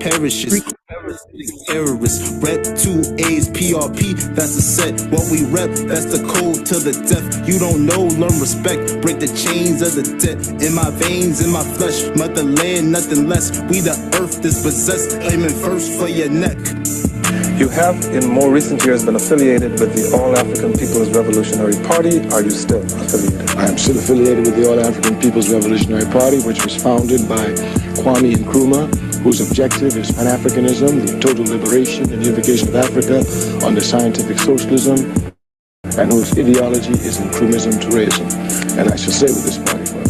perishes. Terrorists, rep 2A's PRP, that's a set. What we rep, that's the code to the death. You don't know, learn respect, break the chains of the debt. In my veins, in my flesh, motherland, nothing less. We the earth dispossessed, aiming first for your neck. You have, in more recent years, been affiliated with the All-African People's Revolutionary Party. Are you still affiliated? I am still affiliated with the All-African People's Revolutionary Party, which was founded by Kwame Nkrumah, whose objective is Pan-Africanism, the total liberation and unification of Africa under scientific socialism, and whose ideology is Nkrumah's tourism. And I shall stay with this party for a while.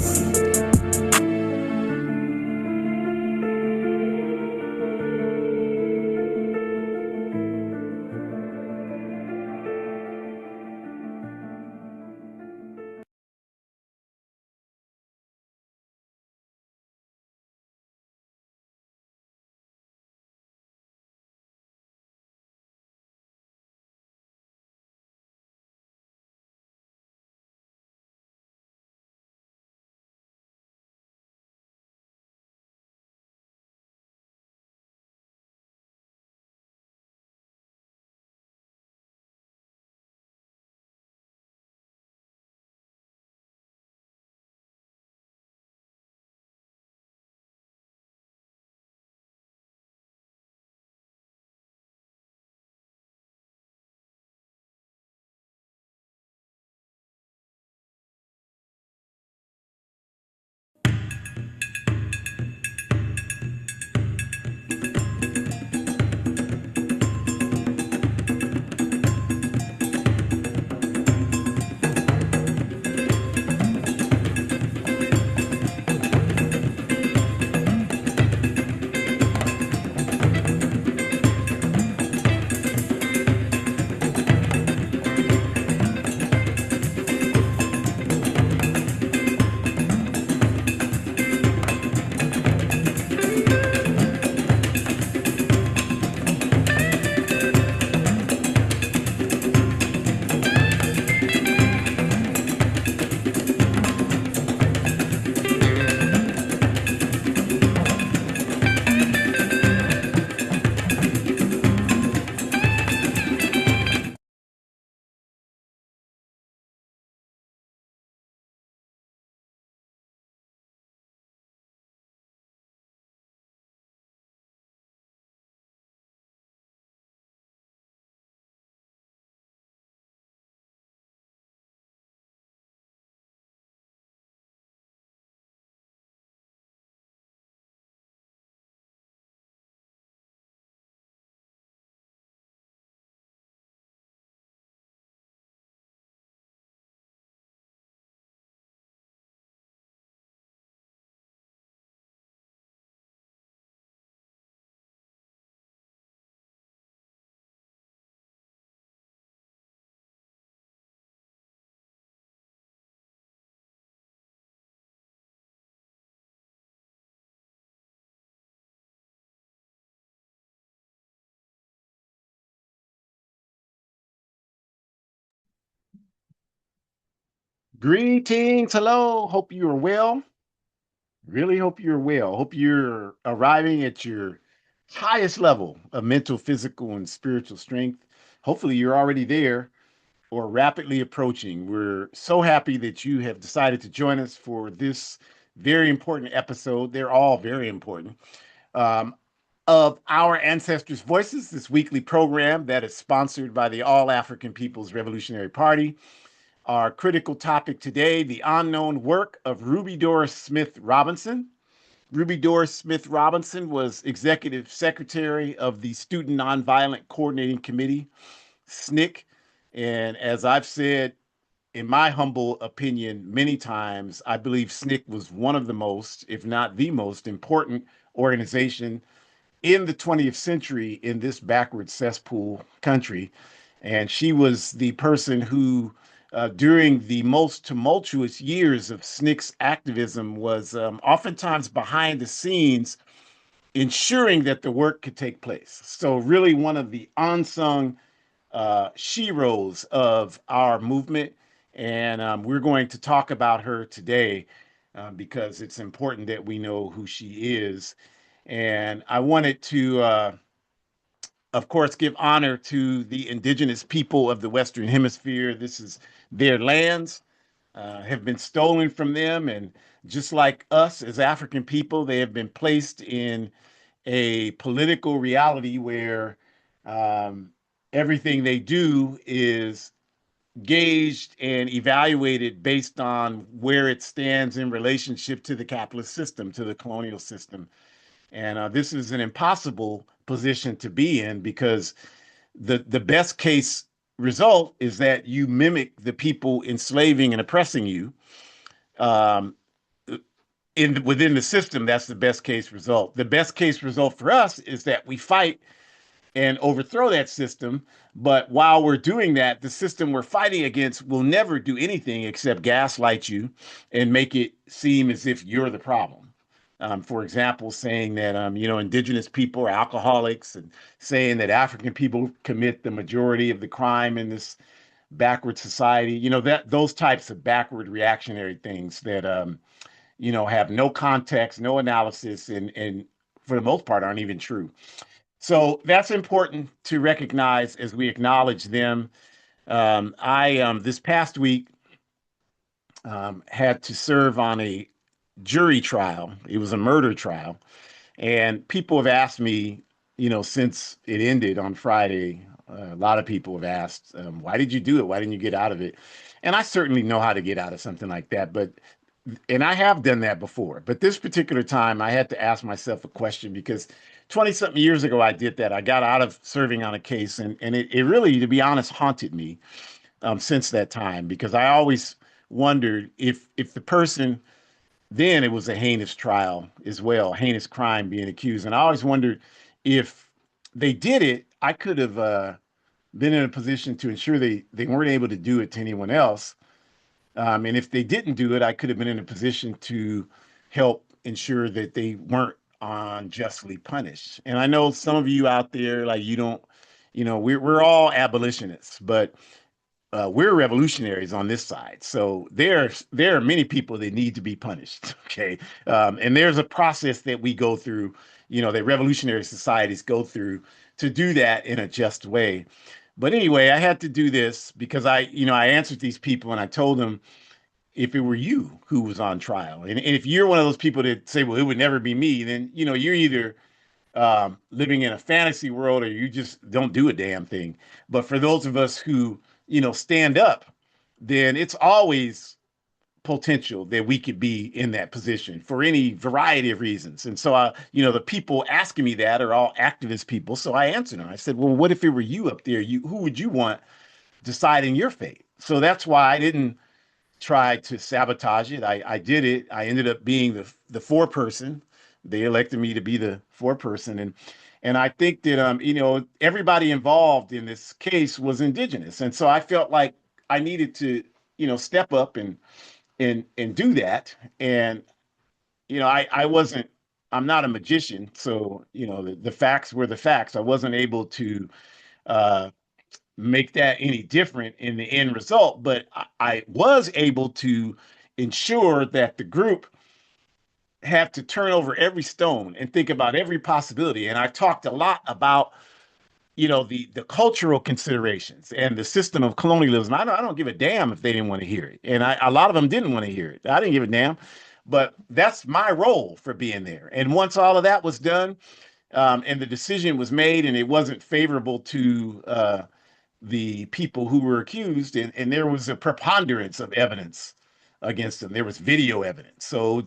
Greetings. Hello. Hope you are well. Really hope you're well. Hope you're arriving at your highest level of mental, physical, and spiritual strength. Hopefully, you're already there or rapidly approaching. We're so happy that you have decided to join us for this very important episode. They're all very important. Um, of Our Ancestors' Voices, this weekly program that is sponsored by the All African People's Revolutionary Party. Our critical topic today, the unknown work of Ruby Doris Smith Robinson. Ruby Doris Smith Robinson was executive secretary of the Student Nonviolent Coordinating Committee, SNCC. And as I've said, in my humble opinion, many times, I believe SNCC was one of the most, if not the most important organization in the 20th century in this backward cesspool country. And she was the person who, during the most tumultuous years of SNCC's activism, was oftentimes behind the scenes ensuring that the work could take place. So, really, one of the unsung sheroes of our movement. And we're going to talk about her today because it's important that we know who she is. And I wanted to, of course, give honor to the indigenous people of the Western Hemisphere. This is their lands, have been stolen from them. And just like us as African people, they have been placed in a political reality where um, everything they do is gauged and evaluated based on where it stands in relationship to the capitalist system, to the colonial system. And this is an impossible position to be in because the best case result is that you mimic the people enslaving and oppressing you. Um, within the system, that's the best case result. The best case result for us is that we fight and overthrow that system. But while we're doing that, the system we're fighting against will never do anything except gaslight you and make it seem as if you're the problem. For example, saying that indigenous people are alcoholics, and saying that African people commit the majority of the crime in this backward society. That those types of backward reactionary things that have no context, no analysis, and for the most part aren't even true. So that's important to recognize as we acknowledge them. I this past week had to serve on a jury trial. It was a murder trial, and people have asked me, since it ended on Friday. A lot of people have asked, why did you do it? Why didn't you get out of it? And I certainly know how to get out of something like that, and I have done that before. But this particular time, I had to ask myself a question because 20 something years ago, I did that. I got out of serving on a case, and it really, to be honest, haunted me since that time, because I always wondered if the person, then it was a heinous trial as well, heinous crime being accused. And I always wondered if they did it, I could have been in a position to ensure they weren't able to do it to anyone else. And if they didn't do it, I could have been in a position to help ensure that they weren't unjustly punished. And I know some of you out there, like, you don't, we're all abolitionists, but we're revolutionaries on this side. So there are many people that need to be punished. Okay. And there's a process that we go through, that revolutionary societies go through to do that in a just way. But anyway, I had to do this because I answered these people and I told them, if it were you who was on trial, and if you're one of those people that say, well, it would never be me, then, you're either living in a fantasy world or you just don't do a damn thing. But for those of us who, stand up, then it's always potential that we could be in that position for any variety of reasons. And so, the people asking me that are all activist people. So I answered them. I said, well, what if it were you up there? Who would you want deciding your fate? So that's why I didn't try to sabotage it. I did it. I ended up being the foreperson. They elected me to be the foreperson. And I think that, everybody involved in this case was indigenous. And so I felt like I needed to, step up and do that. And I'm not a magician, so the facts were the facts. I wasn't able to make that any different in the end result, but I was able to ensure that the group had to turn over every stone and think about every possibility. And I talked a lot about the cultural considerations and the system of colonialism. I don't give a damn if they didn't want to hear it. And a lot of them didn't want to hear it. I didn't give a damn. But that's my role for being there. And once all of that was done, and the decision was made, and it wasn't favorable to the people who were accused, and there was a preponderance of evidence against them. There was video evidence. So,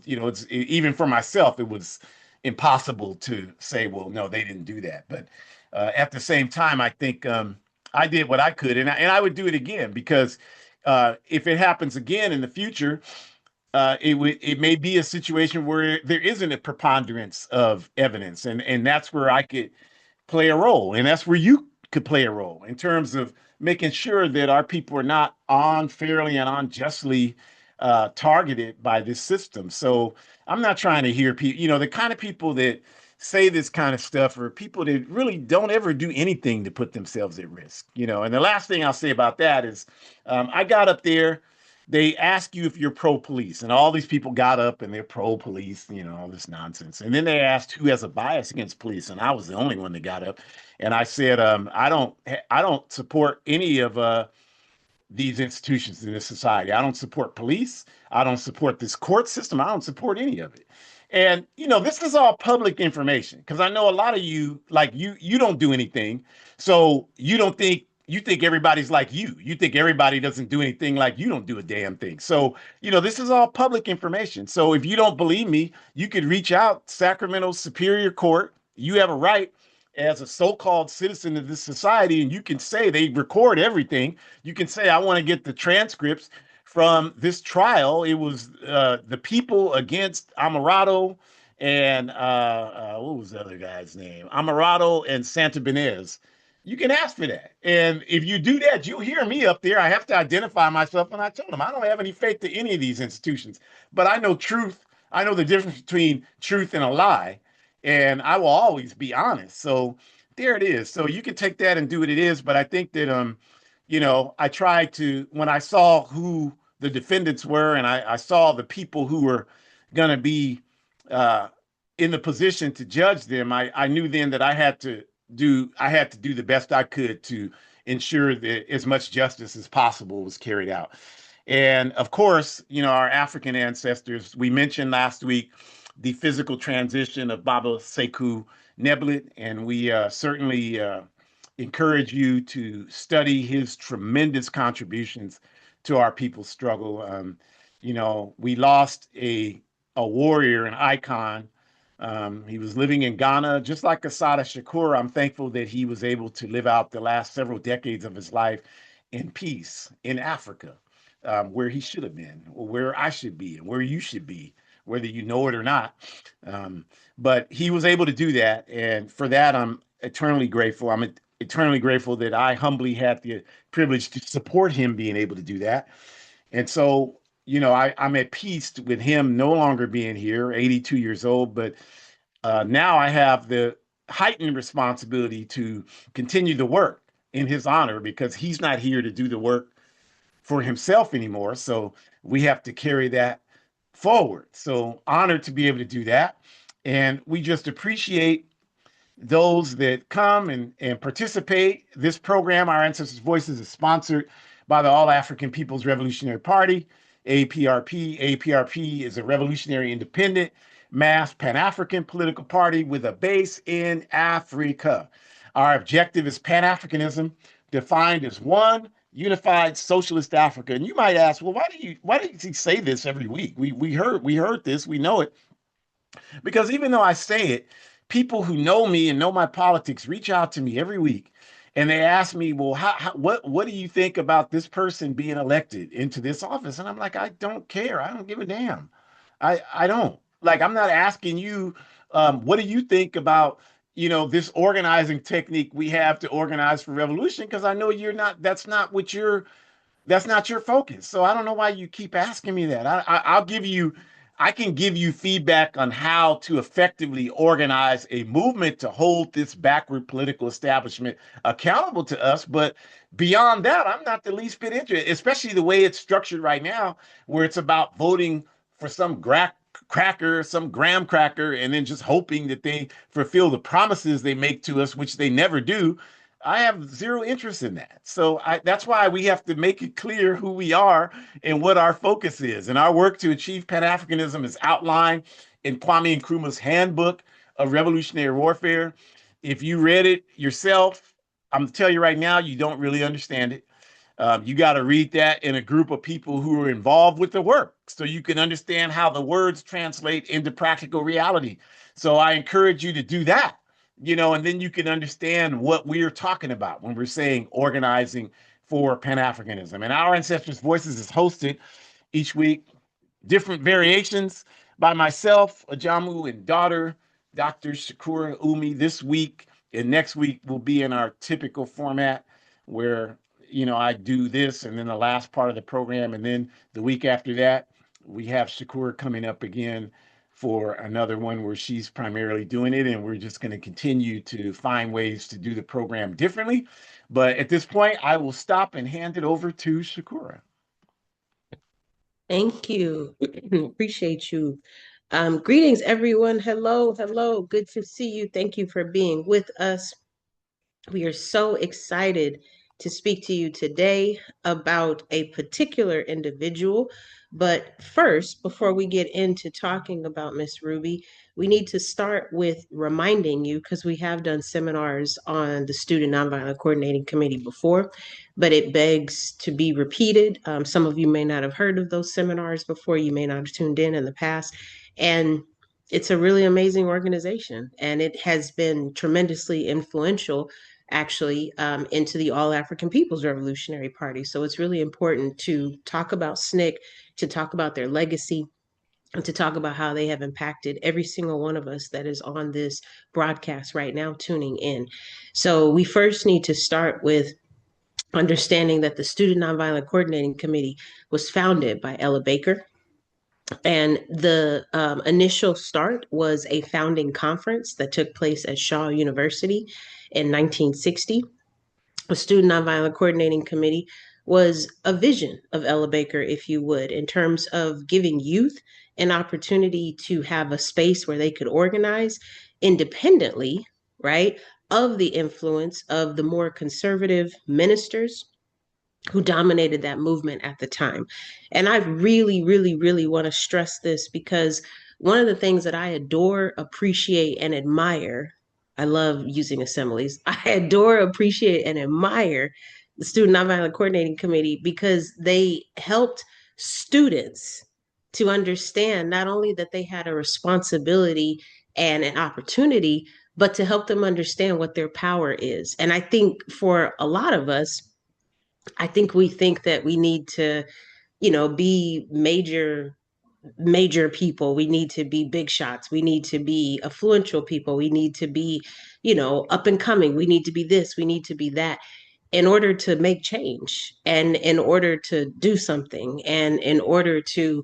even for myself, it was impossible to say, well, no, they didn't do that. But at the same time, I think I did what I could, and I would do it again, because if it happens again in the future, it may be a situation where there isn't a preponderance of evidence, and that's where I could play a role, and that's where you could play a role in terms of making sure that our people are not unfairly and unjustly targeted by this system. So I'm not trying to hear people, the kind of people that say this kind of stuff are people that really don't ever do anything to put themselves at risk. And the last thing I'll say about that is I got up there they ask you if you're pro-police, and all these people got up and they're pro-police, all this nonsense. And then they asked who has a bias against police, and I was the only one that got up, and I said, I don't support any of these institutions in this society. I don't support police. I don't support this court system. I don't support any of it. And this is all public information because I know a lot of you, like you don't do anything. So you think everybody's like you. You think everybody doesn't do anything, like you don't do a damn thing. So, this is all public information. So if you don't believe me, you could reach out Sacramento Superior Court. You have a right as a so-called citizen of this society, and you can say they record everything. You can say, I want to get the transcripts from this trial. It was the people against Amorato and what was the other guy's name? Amorato and Santabanez. You can ask for that. And if you do that, you'll hear me up there. I have to identify myself. And I told them I don't have any faith to any of these institutions, but I know truth. I know the difference between truth and a lie. And I will always be honest. So there it is. So you can take that and do what it is. But I think that, I tried to, when I saw who the defendants were and I saw the people who were going to be in the position to judge them, I knew then that I had to do the best I could to ensure that as much justice as possible was carried out. And of course, our African ancestors, we mentioned last week the physical transition of Baba Sekou Neblet, and we certainly encourage you to study his tremendous contributions to our people's struggle. We lost a warrior, an icon. He was living in Ghana, just like Assata Shakur. I'm thankful that he was able to live out the last several decades of his life in peace in Africa, where he should have been, or where I should be, and where you should be, whether you know it or not. But he was able to do that. And for that, I'm eternally grateful. I'm eternally grateful that I humbly had the privilege to support him being able to do that. And so, I'm at peace with him no longer being here, 82 years old, but now I have the heightened responsibility to continue the work in his honor because he's not here to do the work for himself anymore. So we have to carry that forward. So honored to be able to do that. And we just appreciate those that come and participate. This program, Our Ancestors' Voices, is sponsored by the All African People's Revolutionary Party, APRP. APRP is a revolutionary independent mass Pan-African political party with a base in Africa. Our objective is Pan-Africanism, defined as one unified socialist Africa. And you might ask, well, why does he say this every week? We heard this, we know it. Because even though I say it, people who know me and know my politics reach out to me every week and they ask me, well, what do you think about this person being elected into this office? And I'm like, I don't care. I don't give a damn. I don't. Like, I'm not asking you, what do you think about, this organizing technique we have to organize for revolution? Because I know that's not your focus. So I don't know why you keep asking me that. I can give you feedback on how to effectively organize a movement to hold this backward political establishment accountable to us. But beyond that, I'm not the least bit interested, especially the way it's structured right now, where it's about voting for some cracker, some graham cracker, and then just hoping that they fulfill the promises they make to us, which they never do. I have zero interest in that. So that's why we have to make it clear who we are and what our focus is. And our work to achieve Pan-Africanism is outlined in Kwame Nkrumah's Handbook of Revolutionary Warfare. If you read it yourself, I'm going to tell you right now, you don't really understand it. You got to read that in a group of people who are involved with the work so you can understand how the words translate into practical reality. So I encourage you to do that. And then you can understand what we're talking about when we're saying organizing for Pan-Africanism. And Our Ancestors' Voices is hosted each week, different variations by myself, Ajamu, and daughter, Dr. Shakura Umi. This week and next week will be in our typical format where, I do this and then the last part of the program. And then the week after that, we have Shakura coming up again for another one where she's primarily doing it. And we're just going to continue to find ways to do the program differently. But at this point, I will stop and hand it over to Shakura. Thank you. Appreciate you. Greetings, everyone. Hello, hello. Good to see you. Thank you for being with us. We are so excited to speak to you today about a particular individual. But first, before we get into talking about Miss Ruby, we need to start with reminding you, because we have done seminars on the Student Nonviolent Coordinating Committee before, but it begs to be repeated. Some of you may not have heard of those seminars before, you may not have tuned in the past. And it's a really amazing organization, and it has been tremendously influential actually into the All African People's Revolutionary Party. So it's really important to talk about SNCC, to talk about their legacy, and to talk about how they have impacted every single one of us that is on this broadcast right now tuning in. So we first need to start with understanding that the Student Nonviolent Coordinating Committee was founded by Ella Baker. And the initial start was a founding conference that took place at Shaw University in 1960. The Student Nonviolent Coordinating Committee was a vision of Ella Baker, if you would, in terms of giving youth an opportunity to have a space where they could organize independently, right, of the influence of the more conservative ministers who dominated that movement at the time. And I really, really, really want to stress this because one of the things that I adore, appreciate, and admire, I love using assemblies. I adore, appreciate, and admire the Student Nonviolent Coordinating Committee because they helped students to understand not only that they had a responsibility and an opportunity, but to help them understand what their power is. And I think for a lot of us, I think we think that we need to, be major people. We need to be big shots. We need to be influential people. We need to be, up and coming. We need to be this. We need to be that in order to make change and in order to do something and in order to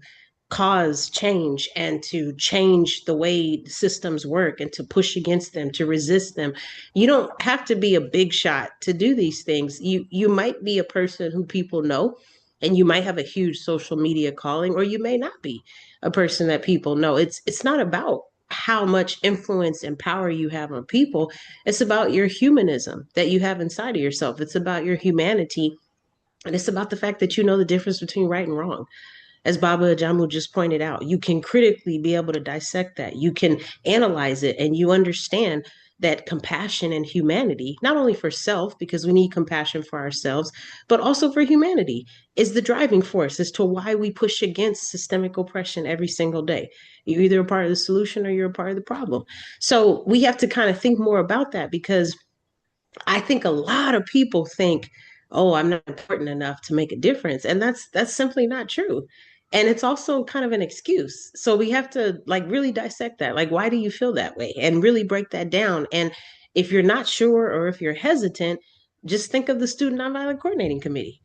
cause change and to change the way systems work and to push against them, to resist them. You don't have to be a big shot to do these things. You might be a person who people know, and you might have a huge social media calling, or you may not be a person that people know. It's not about how much influence and power you have on people. It's about your humanism that you have inside of yourself. It's about your humanity. And it's about the fact that you know the difference between right and wrong. As Baba Ajamu just pointed out, you can critically be able to dissect that. You can analyze it, and you understand that compassion and humanity, not only for self, because we need compassion for ourselves, but also for humanity, is the driving force as to why we push against systemic oppression every single day. You're either a part of the solution or you're a part of the problem. So we have to kind of think more about that, because I think a lot of people think, oh, I'm not important enough to make a difference. And that's simply not true. And it's also kind of an excuse. So we have to really dissect that. Like, why do you feel that way? And really break that down. And if you're not sure or if you're hesitant, just think of the Student Nonviolent Coordinating Committee.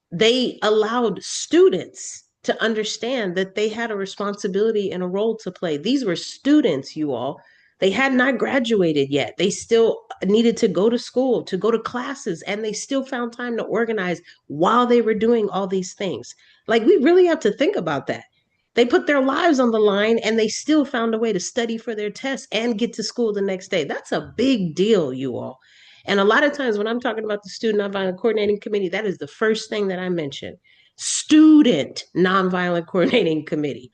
They allowed students to understand that they had a responsibility and a role to play. These were students, you all. They had not graduated yet. They still needed to go to school, to go to classes, and they still found time to organize while they were doing all these things. Like, we really have to think about that. They put their lives on the line and they still found a way to study for their tests and get to school the next day. That's a big deal, you all. And a lot of times when I'm talking about the Student Nonviolent Coordinating Committee, that is the first thing that I mention. Student Nonviolent Coordinating Committee.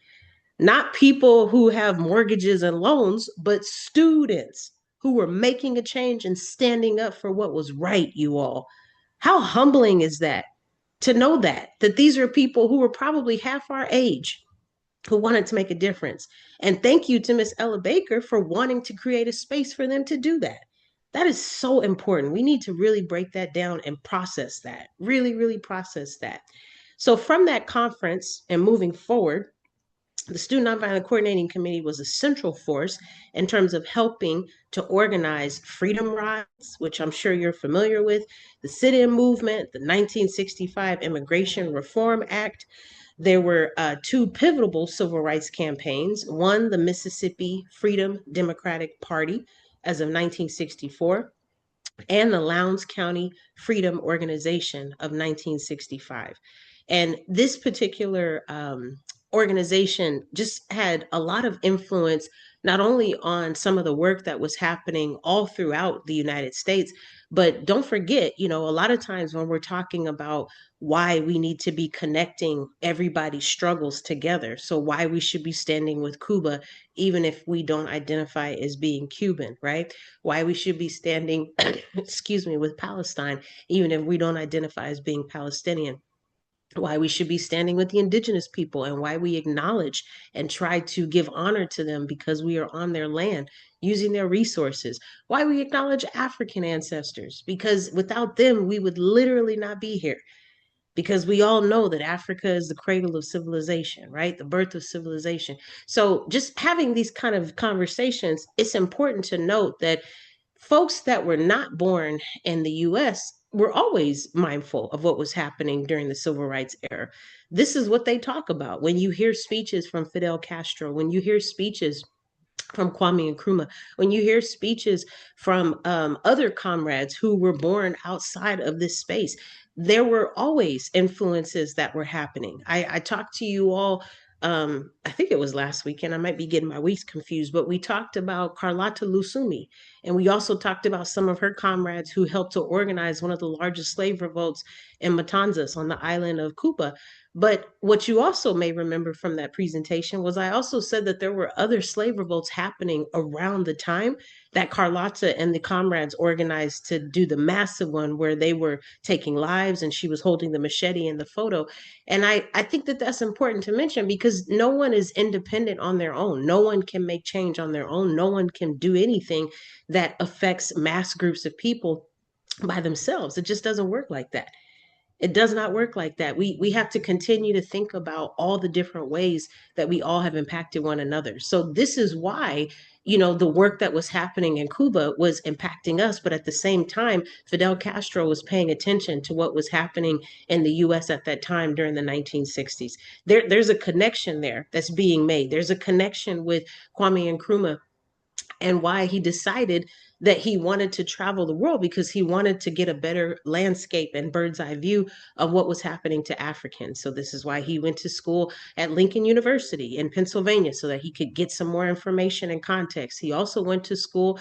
Not people who have mortgages and loans, but students who were making a change and standing up for what was right, you all. How humbling is that to know that these are people who were probably half our age who wanted to make a difference. And thank you to Miss Ella Baker for wanting to create a space for them to do that. That is so important. We need to really break that down and process that, really, really process that. So from that conference and moving forward, the Student Nonviolent Coordinating Committee was a central force in terms of helping to organize freedom rides, which I'm sure you're familiar with, the sit-in movement, the 1965 Immigration Reform Act. There were two pivotal civil rights campaigns. One, the Mississippi Freedom Democratic Party as of 1964, and the Lowndes County Freedom Organization of 1965. And this particular organization just had a lot of influence, not only on some of the work that was happening all throughout the United States, but don't forget, you know, a lot of times when we're talking about why we need to be connecting everybody's struggles together, so why we should be standing with Cuba, even if we don't identify as being Cuban, right? Why we should be standing, excuse me, with Palestine, even if we don't identify as being Palestinian, why we should be standing with the indigenous people, and why we acknowledge and try to give honor to them because we are on their land using their resources, why we acknowledge African ancestors, because without them we would literally not be here, because we all know that Africa is the cradle of civilization, right? The birth of civilization. So just having these kind of conversations, it's important to note that folks that were not born in the US were always mindful of what was happening during the civil rights era. This is what they talk about. When you hear speeches from Fidel Castro, when you hear speeches from Kwame Nkrumah, when you hear speeches from other comrades who were born outside of this space, there were always influences that were happening. I talked to you all, I think it was last weekend, I might be getting my weeks confused, but we talked about Carlotta Lusumi, and we also talked about some of her comrades who helped to organize one of the largest slave revolts in Matanzas on the island of Cuba. But what you also may remember from that presentation was I also said that there were other slave revolts happening around the time that Carlotta and the comrades organized to do the massive one where they were taking lives and she was holding the machete in the photo. And I think that that's important to mention, because no one is independent on their own. No one can make change on their own. No one can do anything that affects mass groups of people by themselves. It just doesn't work like that. It does not work like that. We have to continue to think about all the different ways that we all have impacted one another. So this is why, you know, the work that was happening in Cuba was impacting us, but at the same time, Fidel Castro was paying attention to what was happening in the US at that time during the 1960s. There's a connection there that's being made. There's a connection with Kwame Nkrumah and why he decided that he wanted to travel the world, because he wanted to get a better landscape and bird's eye view of what was happening to Africans. So this is why he went to school at Lincoln University in Pennsylvania, so that he could get some more information and context. He also went to school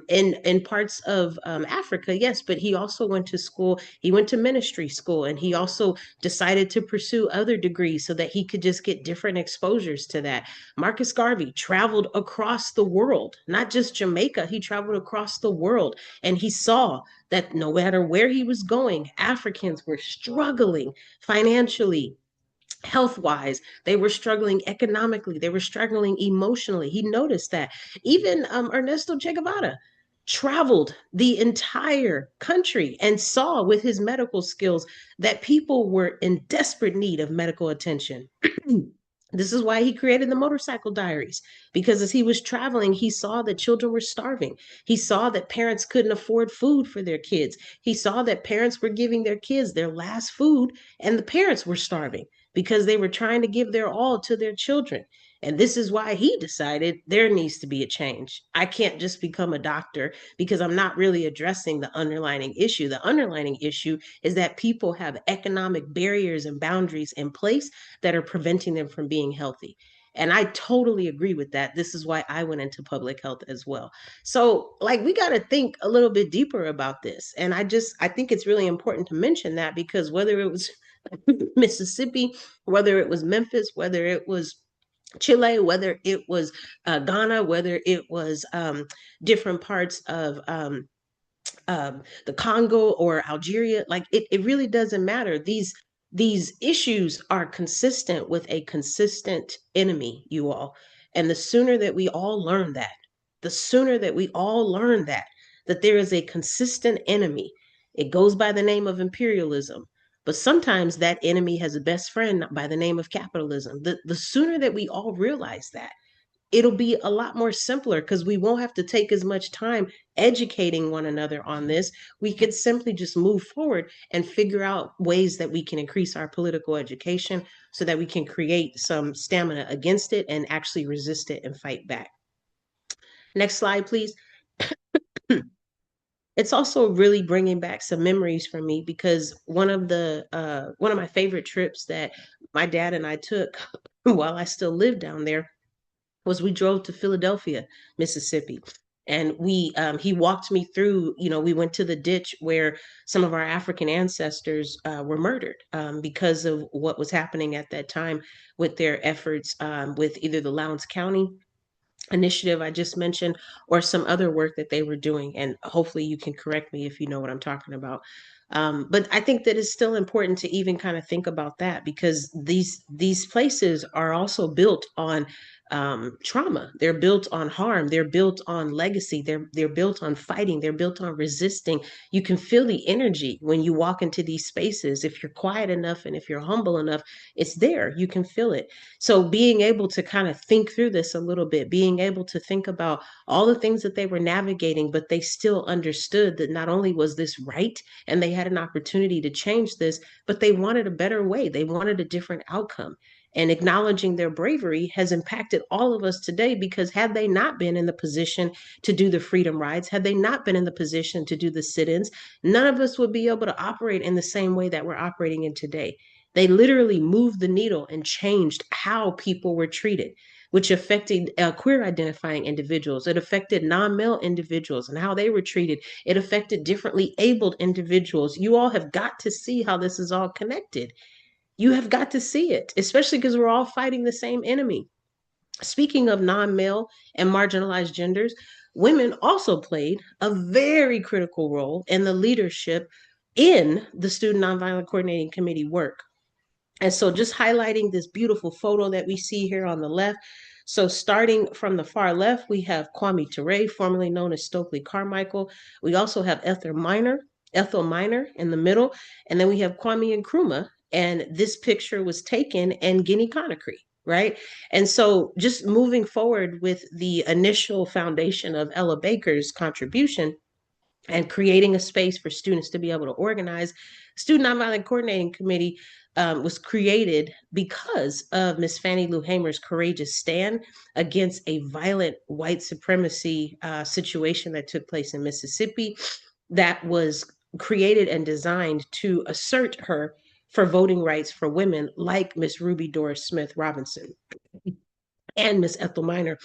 in parts of Africa, yes, but he also went to school. He went to ministry school, and he also decided to pursue other degrees so that he could just get different exposures to that. Marcus Garvey traveled across the world, not just Jamaica. He traveled across the world, and he saw that no matter where he was going, Africans were struggling financially, health wise. They were struggling economically. They were struggling emotionally. He noticed that. Even Ernesto Che Guevara traveled the entire country and saw with his medical skills that people were in desperate need of medical attention. This is why he created the motorcycle diaries, because as he was traveling, he saw that children were starving. He saw that parents couldn't afford food for their kids. He saw that parents were giving their kids their last food, and the parents were starving because they were trying to give their all to their children. And this is why he decided there needs to be a change. I can't just become a doctor because I'm not really addressing the underlying issue. The underlying issue is that people have economic barriers and boundaries in place that are preventing them from being healthy. And I totally agree with that. This is why I went into public health as well. So, like, we got to think a little bit deeper about this. And I think it's really important to mention that, because whether it was Mississippi, whether it was Memphis, whether it was Chile, whether it was Ghana, whether it was different parts of the Congo or Algeria, like it really doesn't matter. These issues are consistent with a consistent enemy, you all. And the sooner that we all learn that, the sooner that we all learn that there is a consistent enemy, it goes by the name of imperialism. But sometimes that enemy has a best friend by the name of capitalism. The sooner that we all realize that, it'll be a lot more simpler, because we won't have to take as much time educating one another on this. We could simply just move forward and figure out ways that we can increase our political education so that we can create some stamina against it and actually resist it and fight back. Next slide, please. It's also really bringing back some memories for me, because one of my favorite trips that my dad and I took while I still lived down there was we drove to Philadelphia, Mississippi. And he walked me through, we went to the ditch where some of our African ancestors were murdered because of what was happening at that time with their efforts with either the Lowndes County initiative I just mentioned, or some other work that they were doing. And hopefully you can correct me if you know what I'm talking about. But I think that it's still important to even kind of think about that, because these places are also built on trauma. They're built on harm. They're built on legacy. They're built on fighting. They're built on resisting. You can feel the energy when you walk into these spaces. If you're quiet enough and if you're humble enough, it's there. You can feel it. So being able to kind of think through this a little bit, being able to think about all the things that they were navigating, but they still understood that not only was this right and they had an opportunity to change this, but they wanted a better way. They wanted a different outcome. And acknowledging their bravery has impacted all of us today, because had they not been in the position to do the freedom rides, had they not been in the position to do the sit-ins, none of us would be able to operate in the same way that we're operating in today. They literally moved the needle and changed how people were treated, which affected queer identifying individuals. It affected non-male individuals and how they were treated. It affected differently abled individuals. You all have got to see how this is all connected. You have got to see it, especially because we're all fighting the same enemy. Speaking of non-male and marginalized genders, women also played a very critical role in the leadership in the Student Nonviolent Coordinating Committee work. And so just highlighting this beautiful photo that we see here on the left. So starting from the far left, we have Kwame Ture, formerly known as Stokely Carmichael. We also have Ethel Minor in the middle. And then we have Kwame Nkrumah. And this picture was taken in Guinea-Conakry, right? And so just moving forward with the initial foundation of Ella Baker's contribution and creating a space for students to be able to organize, Student Nonviolent Coordinating Committee was created because of Miss Fannie Lou Hamer's courageous stand against a violent white supremacy situation that took place in Mississippi, that was created and designed to assert her for voting rights for women like Miss Ruby Doris Smith Robinson and Miss Ethel Minor.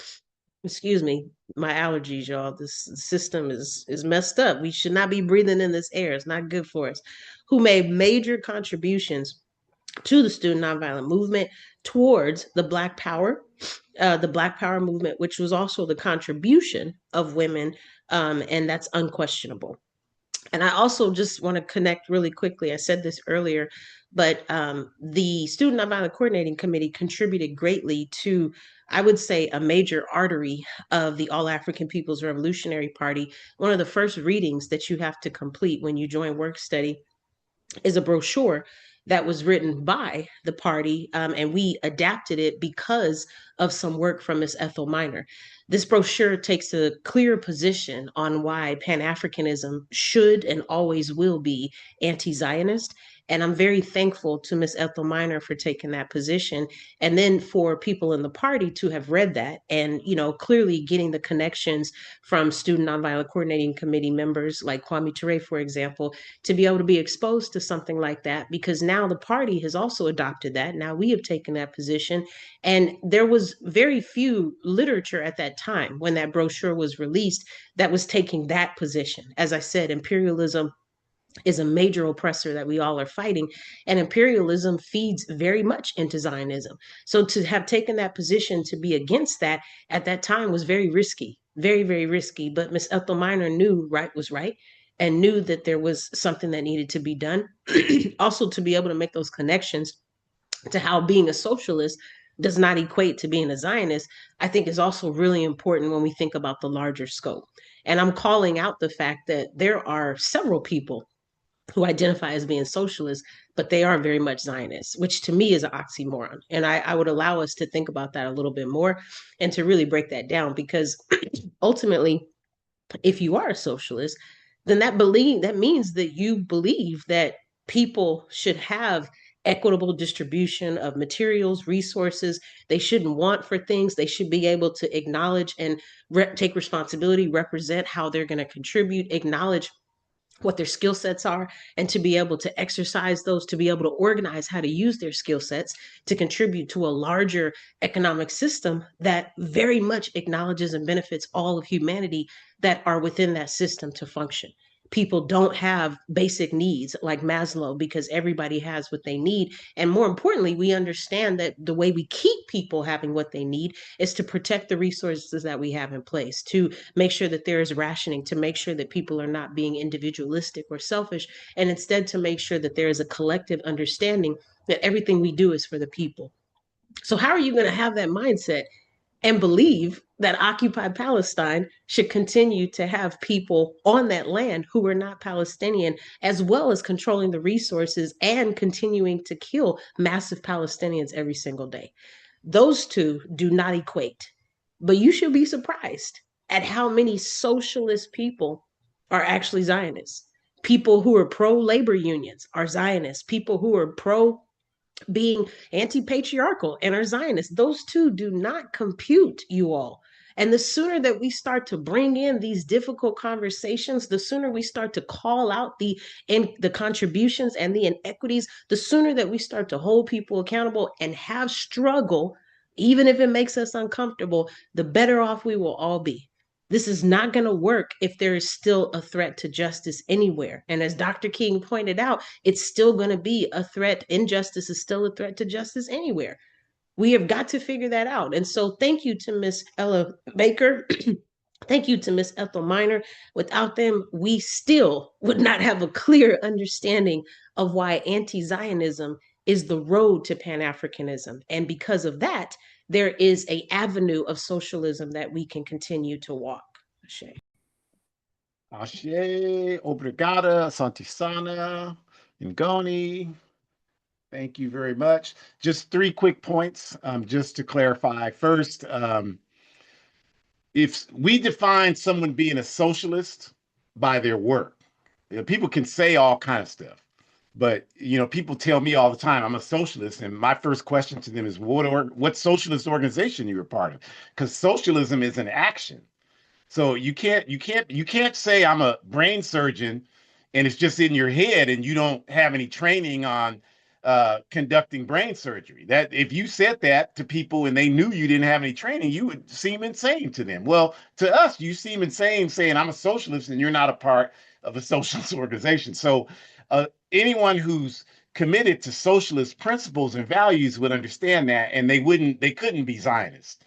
Excuse me, my allergies, y'all. This system is messed up. We should not be breathing in this air. It's not good for us. Who made major contributions to the student nonviolent movement towards the Black Power movement, which was also the contribution of women, and that's unquestionable. And I also just want to connect really quickly. I said this earlier, but the Student Nonviolent Coordinating Committee contributed greatly to, I would say, a major artery of the All African People's Revolutionary Party. One of the first readings that you have to complete when you join work study is a brochure that was written by the party, and we adapted it because of some work from Ms. Ethel Minor. This brochure takes a clear position on why Pan-Africanism should and always will be anti-Zionist. And I'm very thankful to Ms. Ethel Minor for taking that position. And then for people in the party to have read that and, clearly getting the connections from Student Nonviolent Coordinating Committee members like Kwame Ture, for example, to be able to be exposed to something like that, because now the party has also adopted that. Now we have taken that position. And there was very few literature at that time when that brochure was released that was taking that position. As I said, imperialism is a major oppressor that we all are fighting, and imperialism feeds very much into Zionism. So to have taken that position to be against that at that time was very risky, very, very risky. But Miss Ethel Minor knew right was right and knew that there was something that needed to be done. Also, to be able to make those connections to how being a socialist does not equate to being a Zionist, I think is also really important when we think about the larger scope. And I'm calling out the fact that there are several people who identify as being socialists, but they are very much Zionists, which to me is an oxymoron. And I would allow us to think about that a little bit more and to really break that down, because ultimately, if you are a socialist, then that means that you believe that people should have equitable distribution of materials, resources. They shouldn't want for things. They should be able to acknowledge and take responsibility, represent how they're going to contribute, acknowledge what their skill sets are, and to be able to exercise those, to be able to organize how to use their skill sets to contribute to a larger economic system that very much acknowledges and benefits all of humanity that are within that system to function. People don't have basic needs like Maslow because everybody has what they need. And more importantly, we understand that the way we keep people having what they need is to protect the resources that we have in place, to make sure that there is rationing, to make sure that people are not being individualistic or selfish, and instead to make sure that there is a collective understanding that everything we do is for the people. So, how are you going to have that mindset and believe that occupied Palestine should continue to have people on that land who are not Palestinian, as well as controlling the resources and continuing to kill massive Palestinians every single day? Those two do not equate. But you should be surprised at how many socialist people are actually Zionists. People who are pro labor unions are Zionists. People who are pro being anti-patriarchal and are Zionists. Those two do not compute, you all. And the sooner that we start to bring in these difficult conversations, the sooner we start to call out the contributions and the inequities, the sooner that we start to hold people accountable and have struggle, even if it makes us uncomfortable, the better off we will all be. This is not going to work if there is still a threat to justice anywhere. And as Dr. King pointed out, it's still going to be a threat. Injustice is still a threat to justice anywhere. We have got to figure that out. And so thank you to Miss Ella Baker. Thank you to Miss Ethel Miner. Without them, we still would not have a clear understanding of why anti-Zionism is the road to Pan-Africanism. And because of that, there is an avenue of socialism that we can continue to walk. Ashe. Ashe, obrigada, Santisana, Ngoni. Thank you very much. Just 3 quick points, just to clarify. First, if we define someone being a socialist by their work, people can say all kind of stuff, but people tell me all the time I'm a socialist, and my first question to them is, what socialist organization you're a part of? Because socialism is an action. So you can't say I'm a brain surgeon and it's just in your head and you don't have any training on conducting brain surgery. That if you said that to people and they knew you didn't have any training, you would seem insane to them. Well, to us, you seem insane saying I'm a socialist and you're not a part of a socialist organization. So anyone who's committed to socialist principles and values would understand that, and they couldn't be Zionists.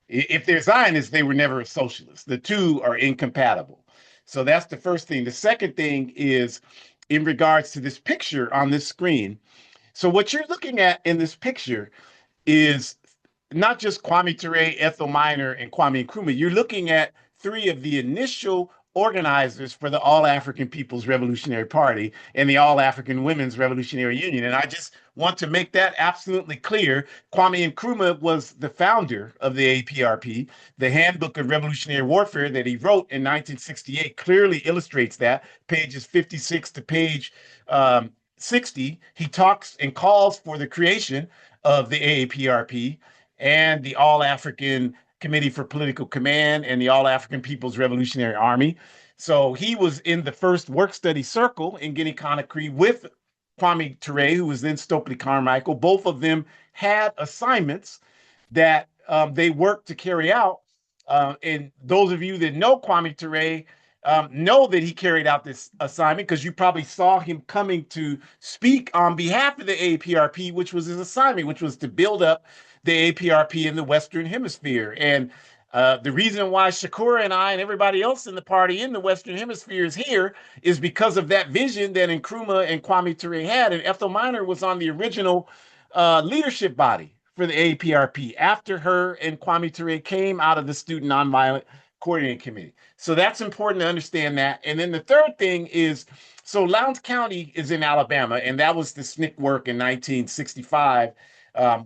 If they're Zionists, they were never a socialist. The two are incompatible. So that's the first thing. The second thing is in regards to this picture on this screen. So what you're looking at in this picture is not just Kwame Ture, Ethel Miner, and Kwame Nkrumah. You're looking at 3 of the initial organizers for the All-African People's Revolutionary Party and the All-African Women's Revolutionary Union. And I just want to make that absolutely clear. Kwame Nkrumah was the founder of the APRP. The Handbook of Revolutionary Warfare that he wrote in 1968 clearly illustrates that. Pages 56 to page 60, he talks and calls for the creation of the AAPRP and the All-African Committee for Political Command and the All-African People's Revolutionary Army. So he was in the first work-study circle in Guinea-Conakry with Kwame Ture, who was then Stokely Carmichael. Both of them had assignments that they worked to carry out. And those of you that know Kwame Ture know that he carried out this assignment because you probably saw him coming to speak on behalf of the APRP, which was his assignment, which was to build up the APRP in the Western Hemisphere. And the reason why Shakur and I and everybody else in the party in the Western Hemisphere is here is because of that vision that Nkrumah and Kwame Ture had. And Ethel Miner was on the original leadership body for the APRP after her and Kwame Ture came out of the Student Nonviolent Coordinating Committee. So that's important to understand that. And then the third thing is, so Lowndes County is in Alabama, and that was the SNCC work in 1965,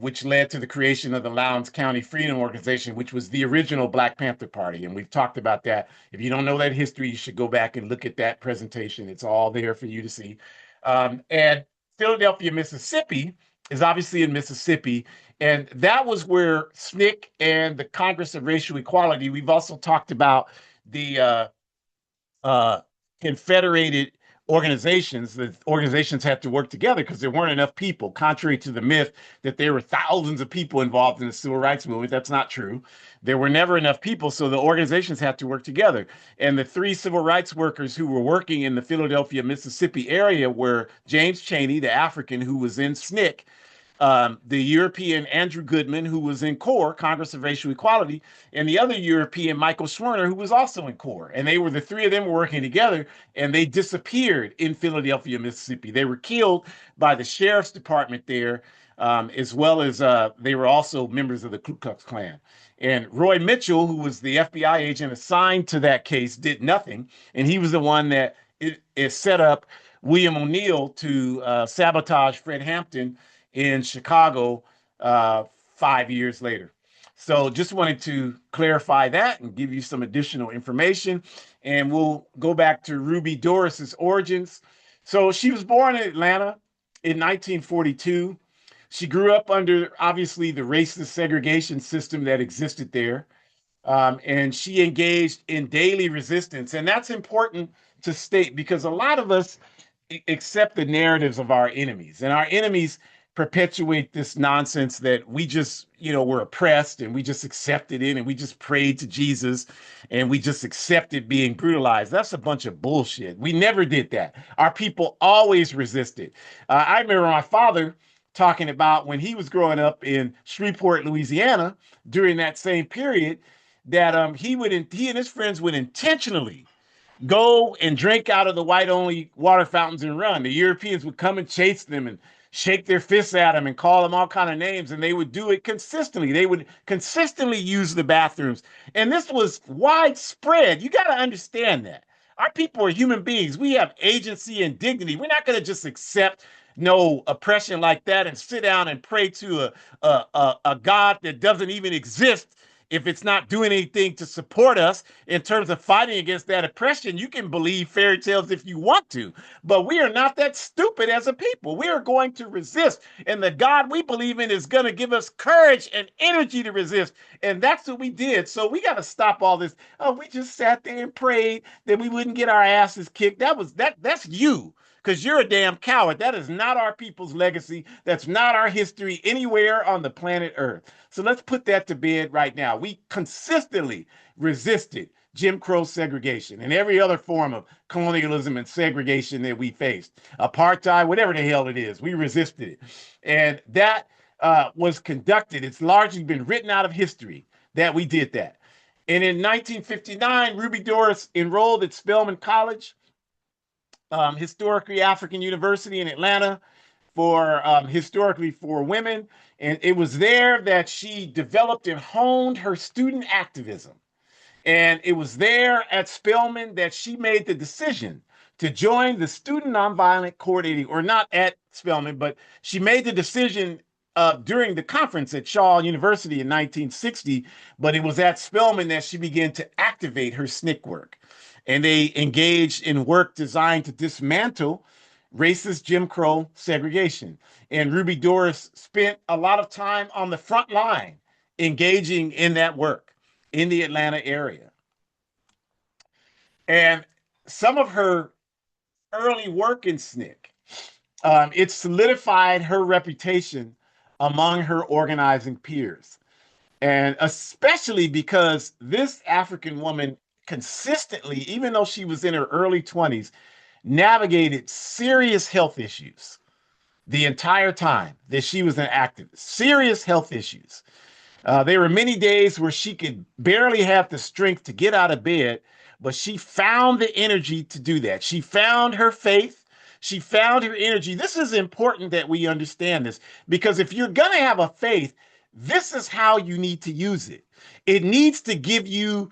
which led to the creation of the Lowndes County Freedom Organization, which was the original Black Panther Party. And we've talked about that. If you don't know that history, you should go back and look at that presentation. It's all there for you to see. And Philadelphia, Mississippi is obviously in Mississippi. And that was where SNCC and the Congress of Racial Equality, we've also talked about the Confederated organizations, the organizations had to work together because there weren't enough people, contrary to the myth that there were thousands of people involved in the civil rights movement. That's not true. There were never enough people, so the organizations had to work together. And the three civil rights workers who were working in the Philadelphia, Mississippi area were James Chaney, the African who was in SNCC, the European Andrew Goodman, who was in CORE, Congress of Racial Equality, and the other European, Michael Schwerner, who was also in CORE. And they were, the three of them were working together, and they disappeared in Philadelphia, Mississippi. They were killed by the sheriff's department there, as well as they were also members of the Ku Klux Klan. And Roy Mitchell, who was the FBI agent assigned to that case, did nothing. And he was the one that it set up William O'Neill to sabotage Fred Hampton in Chicago 5 years later. So just wanted to clarify that and give you some additional information. And we'll go back to Ruby Doris's origins. So she was born in Atlanta in 1942. She grew up under, obviously, the racist segregation system that existed there. And she engaged in daily resistance. And that's important to state because a lot of us accept the narratives of our enemies. And our enemies perpetuate this nonsense that we just, we're oppressed and we just accepted it and we just prayed to Jesus and we just accepted being brutalized. That's a bunch of bullshit. We never did that. Our people always resisted. I remember my father talking about when he was growing up in Shreveport, Louisiana, during that same period, that he and his friends would intentionally go and drink out of the white-only water fountains and run. The Europeans would come and chase them and shake their fists at them and call them all kind of names, and they would do it consistently. They would consistently use the bathrooms, and this was widespread. You got to understand that. Our people are human beings. We have agency and dignity. We're not going to just accept no oppression like that and sit down and pray to a God that doesn't even exist. If it's not doing anything to support us in terms of fighting against that oppression, you can believe fairy tales if you want to, but we are not that stupid as a people. We are going to resist, and the God we believe in is going to give us courage and energy to resist, and that's what we did. So we got to stop all this. Oh, we just sat there and prayed that we wouldn't get our asses kicked. That's you. Because you're a damn coward. That is not our people's legacy. That's not our history anywhere on the planet Earth. So let's put that to bed right now. We consistently resisted Jim Crow segregation and every other form of colonialism and segregation that we faced. Apartheid, whatever the hell it is, we resisted it. And that was conducted. It's largely been written out of history that we did that. And in 1959, Ruby Doris enrolled at Spelman College, historically African University in Atlanta, for historically for women. And it was there that she developed and honed her student activism. And it was there at Spelman that she made the decision to join the Student Nonviolent Coordinating, or not at Spelman, but she made the decision during the conference at Shaw University in 1960, but it was at Spelman that she began to activate her SNCC work. And they engaged in work designed to dismantle racist Jim Crow segregation. And Ruby Doris spent a lot of time on the front line engaging in that work in the Atlanta area. And some of her early work in SNCC, it solidified her reputation among her organizing peers. And especially because this African woman consistently, even though she was in her early 20s, navigated serious health issues the entire time that she was an activist. Serious health issues. There were many days where she could barely have the strength to get out of bed, but she found the energy to do that. She found her faith. She found her energy. This is important that we understand this, because if you're going to have a faith, this is how you need to use it. It needs to give you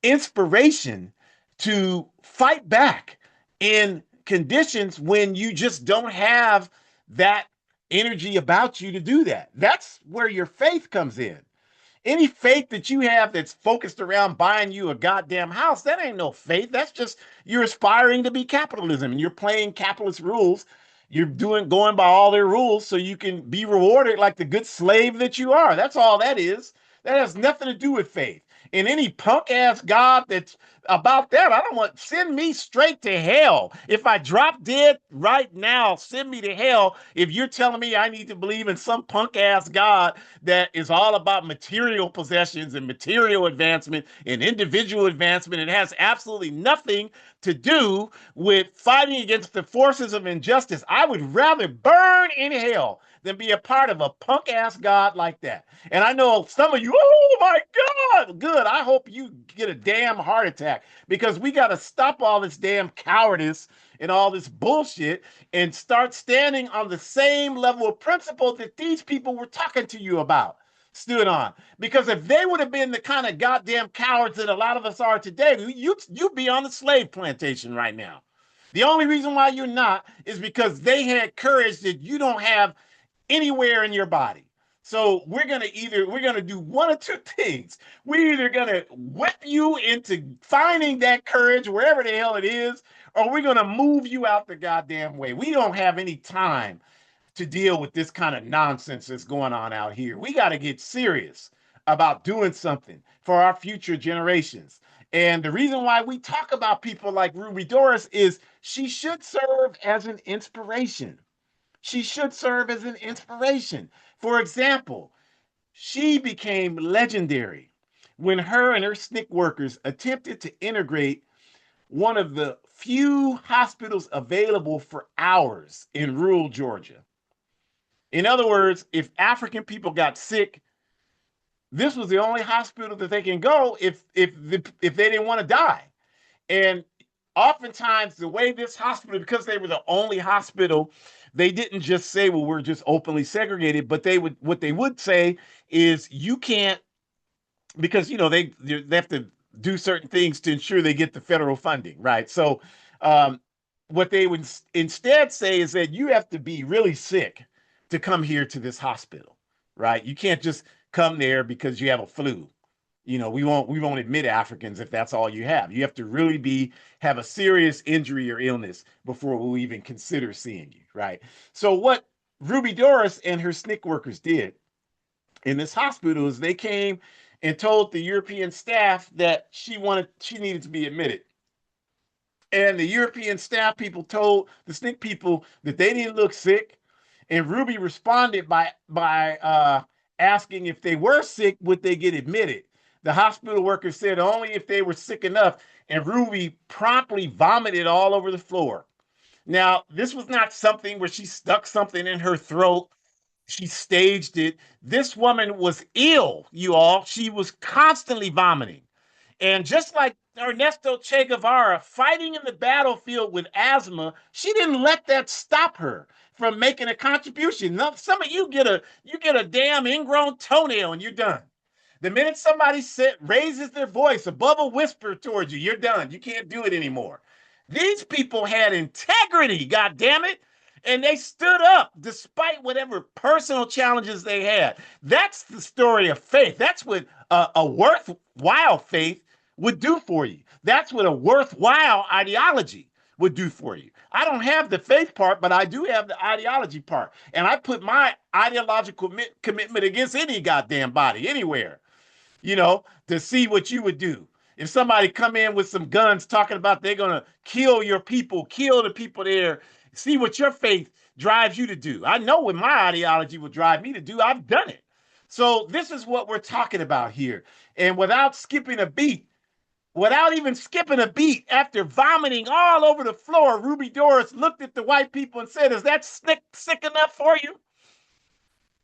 inspiration to fight back in conditions when you just don't have that energy about you to do that. That's where your faith comes in. Any faith that you have that's focused around buying you a goddamn house, that ain't no faith. That's just you're aspiring to be capitalism and you're playing capitalist rules. You're going by all their rules so you can be rewarded like the good slave that you are. That's all that is. That has nothing to do with faith. And any punk ass God that's about that. I don't want, send me straight to hell. If I drop dead right now, send me to hell. If you're telling me I need to believe in some punk ass God that is all about material possessions and material advancement and individual advancement, and has absolutely nothing to do with fighting against the forces of injustice, I would rather burn in hell than be a part of a punk ass God like that. And I know some of you, oh my God, good. I hope you get a damn heart attack, because we got to stop all this damn cowardice and all this bullshit and start standing on the same level of principle that these people were talking to you about stood on. Because if they would have been the kind of goddamn cowards that a lot of us are today, you'd be on the slave plantation right now. The only reason why you're not is because they had courage that you don't have anywhere in your body. So we're gonna do one of two things. We're either gonna whip you into finding that courage wherever the hell it is, or we're gonna move you out the goddamn way. We don't have any time to deal with this kind of nonsense that's going on out here. We got to get serious about doing something for our future generations. And the reason why we talk about people like Ruby Doris is she should serve as an inspiration. She should serve as an inspiration. For example, she became legendary when her and her SNCC workers attempted to integrate one of the few hospitals available for hours in rural Georgia. In other words, if African people got sick, this was the only hospital that they can go if they didn't want to die. And oftentimes the way this hospital, because they were the only hospital, they didn't just say, well, we're just openly segregated, but what they would say is you can't, because they have to do certain things to ensure they get the federal funding, right? So what they would instead say is that you have to be really sick to come here to this hospital, right? You can't just come there because you have a flu. We won't admit Africans if that's all you have. You have to really have a serious injury or illness before we'll even consider seeing you, right? So what Ruby Doris and her SNCC workers did in this hospital is they came and told the European staff that she needed to be admitted. And the European staff people told the SNCC people that they didn't look sick. And Ruby responded by asking if they were sick, would they get admitted? The hospital workers said only if they were sick enough, and Ruby promptly vomited all over the floor. Now, this was not something where she stuck something in her throat. She staged it. This woman was ill, you all. She was constantly vomiting. And just like Ernesto Che Guevara fighting in the battlefield with asthma, she didn't let that stop her from making a contribution. Now, some of you get a damn ingrown toenail and you're done. The minute somebody raises their voice above a whisper towards you, you're done. You can't do it anymore. These people had integrity, God damn it, and they stood up despite whatever personal challenges they had. That's the story of faith. That's what a worthwhile faith would do for you. That's what a worthwhile ideology would do for you. I don't have the faith part, but I do have the ideology part. And I put my ideological commitment against any goddamn body, anywhere, to see what you would do. If somebody come in with some guns talking about they're going to kill your people, kill the people there, see what your faith drives you to do. I know what my ideology would drive me to do. I've done it. So this is what we're talking about here. And without even skipping a beat, after vomiting all over the floor, Ruby Doris looked at the white people and said, is that SNCC sick enough for you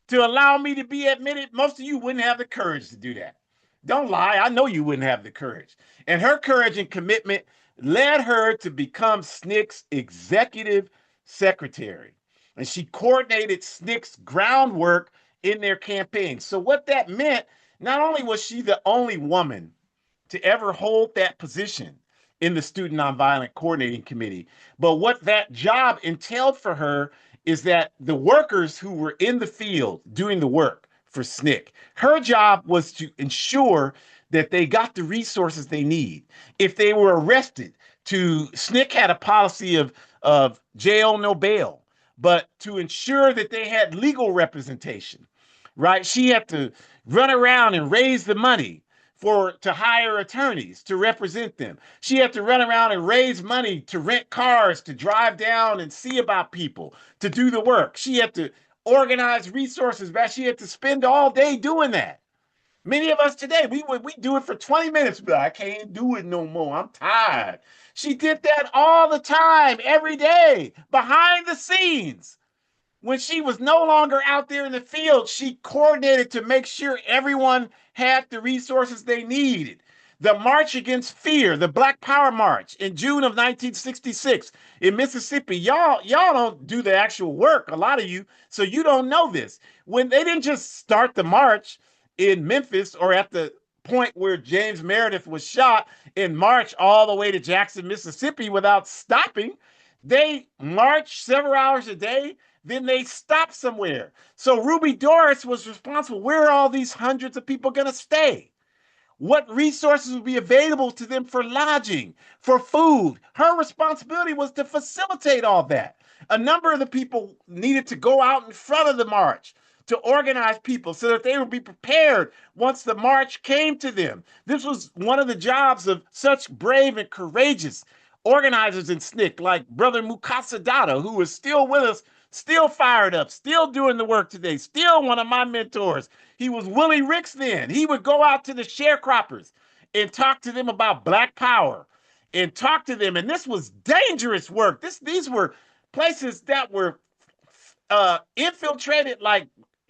to allow me to be admitted? Most of you wouldn't have the courage to do that. Don't lie. I know you wouldn't have the courage. And her courage and commitment led her to become SNCC's executive secretary. And she coordinated SNCC's groundwork in their campaign. So what that meant, not only was she the only woman to ever hold that position in the Student Nonviolent Coordinating Committee, but what that job entailed for her is that the workers who were in the field doing the work for SNCC, her job was to ensure that they got the resources they need. If they were arrested, SNCC had a policy of jail, no bail, but to ensure that they had legal representation, right? She had to run around and raise the money to hire attorneys to represent them. She had to run around and raise money to rent cars, to drive down and see about people, to do the work. She had to organize resources, but she had to spend all day doing that. Many of us today, we do it for 20 minutes, but I can't do it no more. I'm tired. She did that all the time, every day, behind the scenes. When she was no longer out there in the field, she coordinated to make sure everyone had the resources they needed. The March Against Fear, the Black Power March in June of 1966 in Mississippi. Y'all don't do the actual work, a lot of you, so you don't know this. When they didn't just start the march in Memphis or at the point where James Meredith was shot and march all the way to Jackson, Mississippi without stopping. They marched several hours a day, then they stopped somewhere. So Ruby Doris was responsible. Where are all these hundreds of people going to stay? What resources would be available to them for lodging, for food? Her responsibility was to facilitate all that. A number of the people needed to go out in front of the march to organize people so that they would be prepared once the march came to them. This was one of the jobs of such brave and courageous organizers in SNCC, like Brother Mukasa Dada, who is still with us, still fired up, still doing the work today, still one of my mentors. He was Willie Ricks then. He would go out to the sharecroppers and talk to them about Black Power and talk to them. And this was dangerous work. These were places that were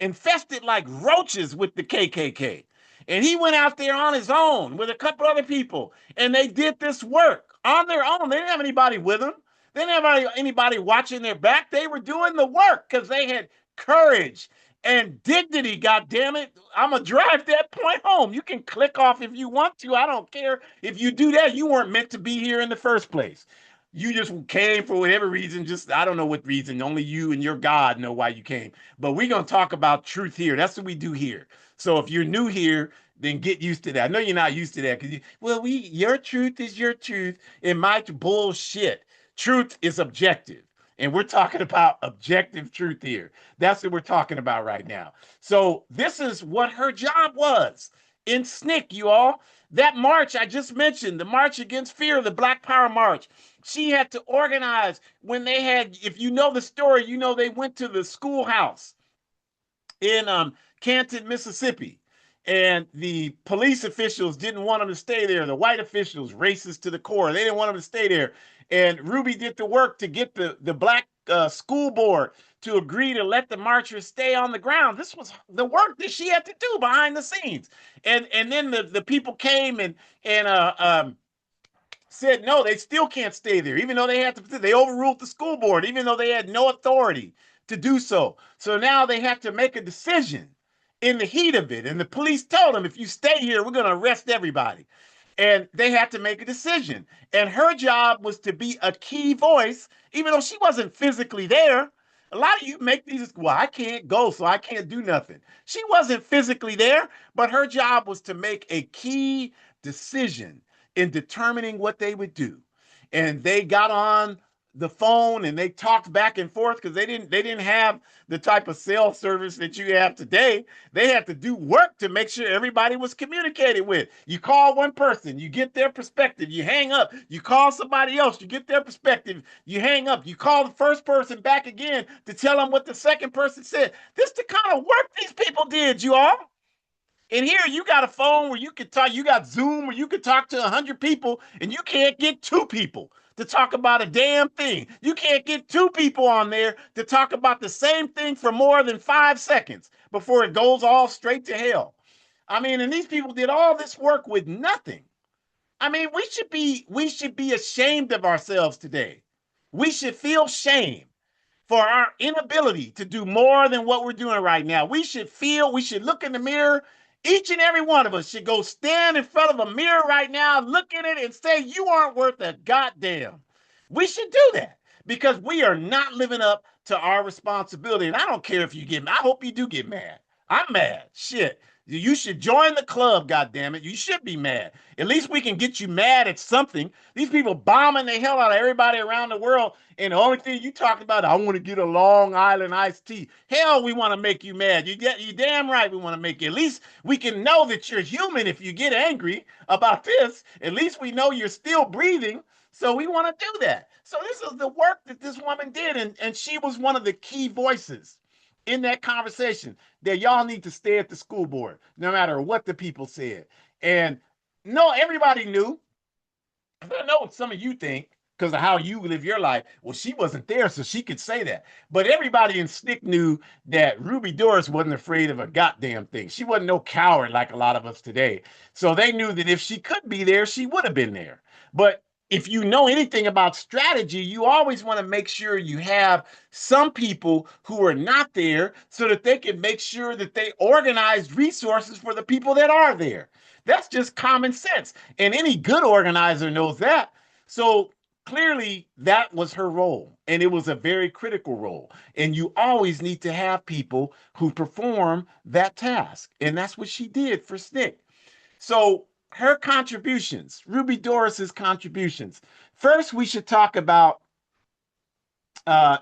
infested like roaches with the KKK. And he went out there on his own with a couple other people, and they did this work on their own. They didn't have anybody with them. They didn't have anybody watching their back. They were doing the work because they had courage and dignity, goddammit. I'm going to drive that point home. You can click off if you want to. I don't care. If you do that, you weren't meant to be here in the first place. You just came for whatever reason, I don't know what reason, only you and your God know why you came. But we're going to talk about truth here. That's what we do here. So if you're new here, then get used to that. I know you're not used to that because, your truth is your truth and my bullshit. Truth is objective. And we're talking about objective truth here. That's what we're talking about right now. So this is what her job was in SNCC, you all. That march I just mentioned, the March Against Fear, the Black Power March, she had to organize when they had, if you know the story, you know they went to the schoolhouse in Canton, Mississippi. And the police officials didn't want them to stay there. The white officials, racist to the core, they didn't want them to stay there. And Ruby did the work to get the black school board to agree to let the marchers stay on the ground. This was the work that she had to do behind the scenes. And then the people came and said, no, they still can't stay there, even though they overruled the school board, even though they had no authority to do so. So now they have to make a decision in the heat of it. And the police told them, if you stay here, we're going to arrest everybody. And they had to make a decision. And her job was to be a key voice, even though she wasn't physically there. A lot of you make these, I can't go, so I can't do nothing. She wasn't physically there, but her job was to make a key decision in determining what they would do. And they got on the phone and they talked back and forth because they didn't have the type of cell service that you have today. They had to do work to make sure everybody was communicated with. You call one person, you get their perspective, you hang up. You call somebody else, you get their perspective, you hang up. You call the first person back again to tell them what the second person said. This is the kind of work these people did, you all. And here you got a phone where you could talk, you got Zoom where you could talk to 100 people and you can't get 2 people to talk about a damn thing. You can't get 2 people on there to talk about the same thing for more than 5 seconds before it goes all straight to hell. I mean, and these people did all this work with nothing. I mean, we should be ashamed of ourselves today. We should feel shame for our inability to do more than what we're doing right now. We should look in the mirror. Each and every one of us should go stand in front of a mirror right now, look in it and say, you aren't worth a goddamn. We should do that because we are not living up to our responsibility. And I don't care if you get mad. I hope you do get mad. I'm mad. Shit. You should join the club, goddammit. You should be mad. At least we can get you mad at something. These people bombing the hell out of everybody around the world, and the only thing you talking about, I want to get a Long Island iced tea. Hell, we want to make you mad. You damn right we want to make you. At least we can know that you're human if you get angry about this. At least we know you're still breathing. So we want to do that. So this is the work that this woman did, and she was one of the key voices in that conversation that y'all need to stay at the school board, no matter what the people said. And no, everybody knew. I know what some of you think because of how you live your life. Well, she wasn't there, so she could say that. But everybody in SNCC knew that Ruby Doris wasn't afraid of a goddamn thing. She wasn't no coward like a lot of us today. So they knew that if she could be there, she would have been there. But if you know anything about strategy, you always want to make sure you have some people who are not there so that they can make sure that they organize resources for the people that are there. That's just common sense. And any good organizer knows that. So clearly that was her role. And it was a very critical role. And you always need to have people who perform that task. And that's what she did for SNCC. So her contributions, Ruby Doris's contributions. First, we should talk about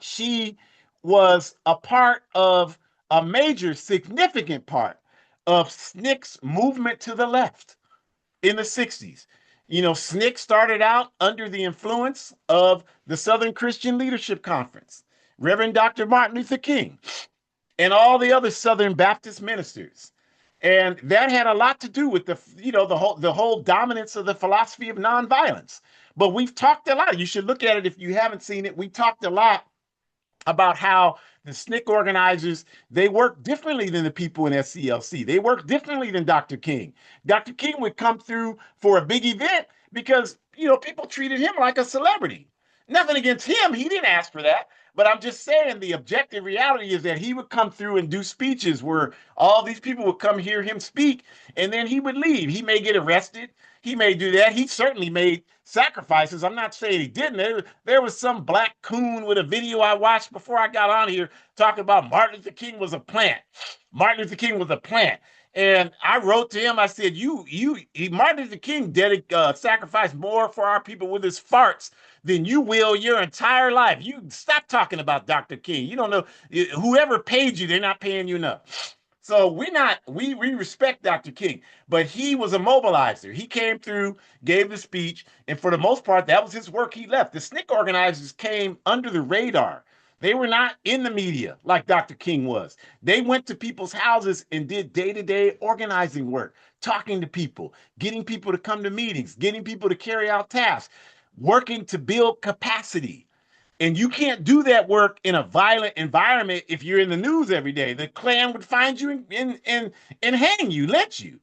she was a part of a major, significant part of SNCC's movement to the left in the 60s. You know, SNCC started out under the influence of the Southern Christian Leadership Conference, Reverend Dr. Martin Luther King, and all the other Southern Baptist ministers. And that had a lot to do with the whole dominance of the philosophy of nonviolence. But we've talked a lot. You should look at it if you haven't seen it. We talked a lot about how the SNCC organizers, they work differently than the people in SCLC. They work differently than Dr. King. Dr. King would come through for a big event because, people treated him like a celebrity. Nothing against him. He didn't ask for that. But I'm just saying the objective reality is that he would come through and do speeches where all these people would come hear him speak, and then he would leave. He may get arrested. He may do that. He certainly made sacrifices. I'm not saying he didn't. There was some black coon with a video I watched before I got on here talking about Martin Luther King was a plant. Martin Luther King was a plant. And I wrote to him, I said, Martin Luther King sacrificed more for our people with his farts than you will your entire life. You stop talking about Dr. King. You don't know, whoever paid you, they're not paying you enough. So we respect Dr. King, but he was a mobilizer. He came through, gave the speech, and for the most part, that was his work. He left. The SNCC organizers came under the radar. They were not in the media like Dr. King was. They went to people's houses and did day-to-day organizing work, talking to people, getting people to come to meetings, getting people to carry out tasks, working to build capacity. And you can't do that work in a violent environment if you're in the news every day. The Klan would find you and hang you, lynch you.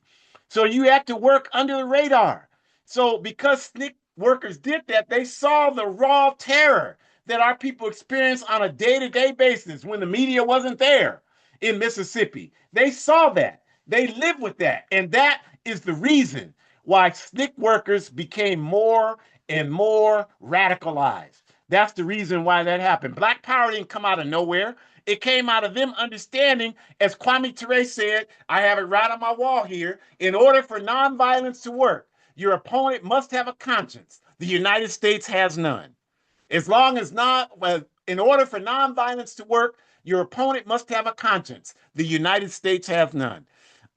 So you have to work under the radar. So because SNCC workers did that, they saw the raw terror that our people experience on a day-to-day basis when the media wasn't there in Mississippi. They saw that. They lived with that. And that is the reason why SNCC workers became more and more radicalized. That's the reason why that happened. Black power didn't come out of nowhere. It came out of them understanding, as Kwame Ture said, I have it right on my wall here, in order for nonviolence to work, your opponent must have a conscience. The United States has none. In order for nonviolence to work, your opponent must have a conscience. The United States has none.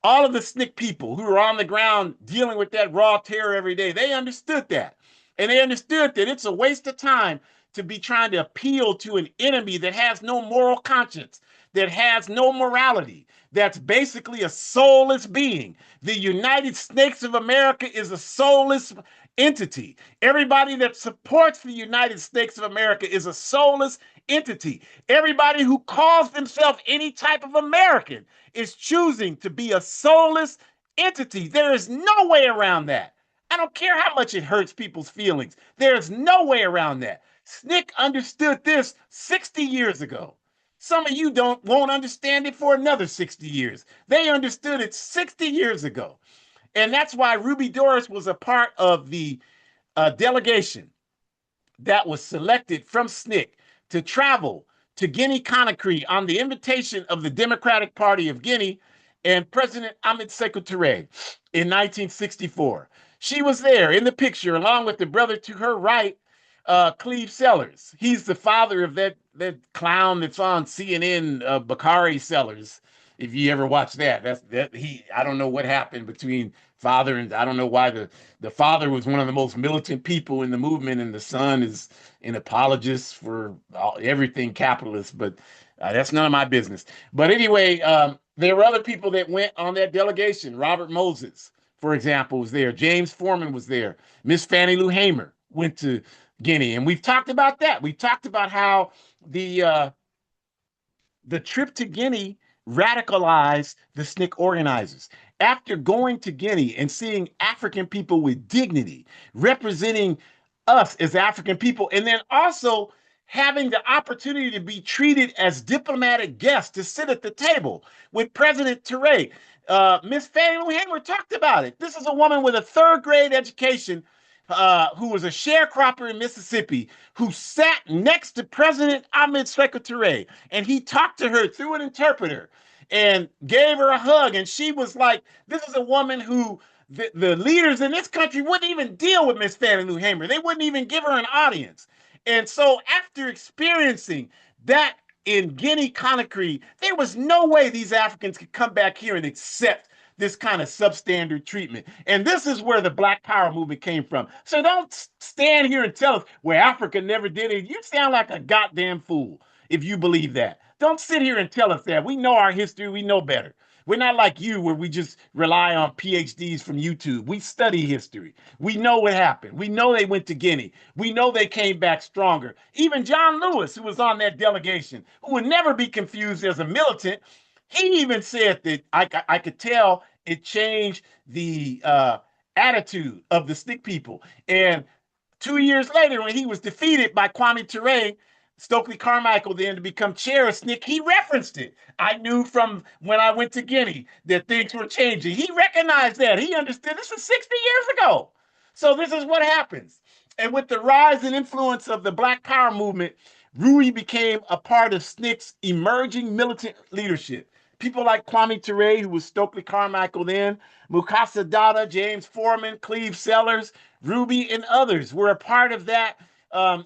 All of the SNCC people who are on the ground dealing with that raw terror every day, they understood that. And they understood that it's a waste of time to be trying to appeal to an enemy that has no moral conscience, that has no morality, that's basically a soulless being. The United States of America is a soulless entity. Everybody that supports the United States of America is a soulless entity. Everybody who calls themselves any type of American is choosing to be a soulless entity. There is no way around that. I don't care how much it hurts people's feelings. There is no way around that. SNCC understood this 60 years ago. Some of you won't understand it for another 60 years. They understood it 60 years ago. And that's why Ruby Doris was a part of the delegation that was selected from SNCC to travel to Guinea-Conakry on the invitation of the Democratic Party of Guinea and President Ahmed Sekou Touré in 1964. She was there in the picture, along with the brother to her right, Cleve Sellers. He's the father of that clown that's on CNN, Bakari Sellers. If you ever watch that, I don't know what happened between father and I don't know why the father was one of the most militant people in the movement, and the son is an apologist for everything capitalist. But that's none of my business. But anyway, there were other people that went on that delegation. Robert Moses, for example, was there. James Foreman was there. Miss Fannie Lou Hamer went to Guinea, and we've talked about that. We talked about how the trip to Guinea radicalized the SNCC organizers. After going to Guinea and seeing African people with dignity, representing us as African people, and then also having the opportunity to be treated as diplomatic guests to sit at the table with President Touré. Miss Fannie Lou Hamer talked about it. This is a woman with a third-grade education who was a sharecropper in Mississippi, who sat next to President Ahmed Sekou Touré, and he talked to her through an interpreter and gave her a hug. And she was like, this is a woman who the leaders in this country wouldn't even deal with Miss Fannie Lou Hamer. They wouldn't even give her an audience. And so after experiencing that in Guinea-Conakry, there was no way these Africans could come back here and accept this kind of substandard treatment. And this is where the Black Power movement came from. So don't stand here and tell us, well, Africa never did it. You sound like a goddamn fool if you believe that. Don't sit here and tell us that. We know our history. We know better. We're not like you where we just rely on PhDs from YouTube. We study history. We know what happened. We know they went to Guinea. We know they came back stronger. Even John Lewis, who was on that delegation, who would never be confused as a militant, he even said that I could tell it changed the attitude of the SNCC people. And 2 years later, when he was defeated by Kwame Ture, Stokely Carmichael then to become chair of SNCC, he referenced it. I knew from when I went to Guinea that things were changing. He recognized that. He understood this was 60 years ago. So this is what happens. And with the rise and influence of the Black Power movement, Rui became a part of SNCC's emerging militant leadership. People like Kwame Ture, who was Stokely Carmichael then, Mukasa Dada, James Foreman, Cleve Sellers, Ruby, and others were a part of that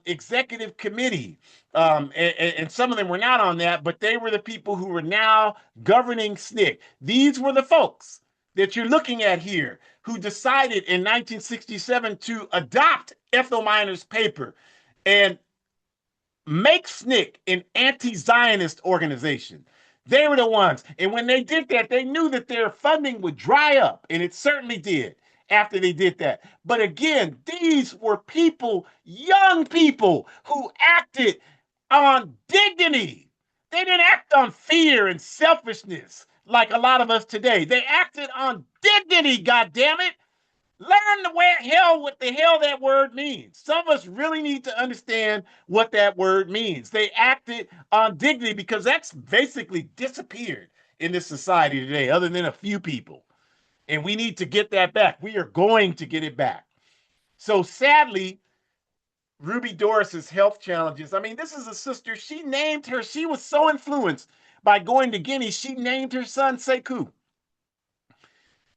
executive committee. And some of them were not on that, but they were the people who were now governing SNCC. These were the folks that you're looking at here who decided in 1967 to adopt Ethel Miner's paper and make SNCC an anti-Zionist organization. They were the ones. And when they did that, they knew that their funding would dry up, and it certainly did after they did that. But again, these were people, young people, who acted on dignity. They didn't act on fear and selfishness like a lot of us today. They acted on dignity, goddammit. Learn what the hell that word means. Some of us really need to understand what that word means. They acted on dignity because that's basically disappeared in this society today, other than a few people. And we need to get that back. We are going to get it back. So sadly, Ruby Doris's health challenges. I mean, this is a sister. She was so influenced by going to Guinea, she named her son Sekou.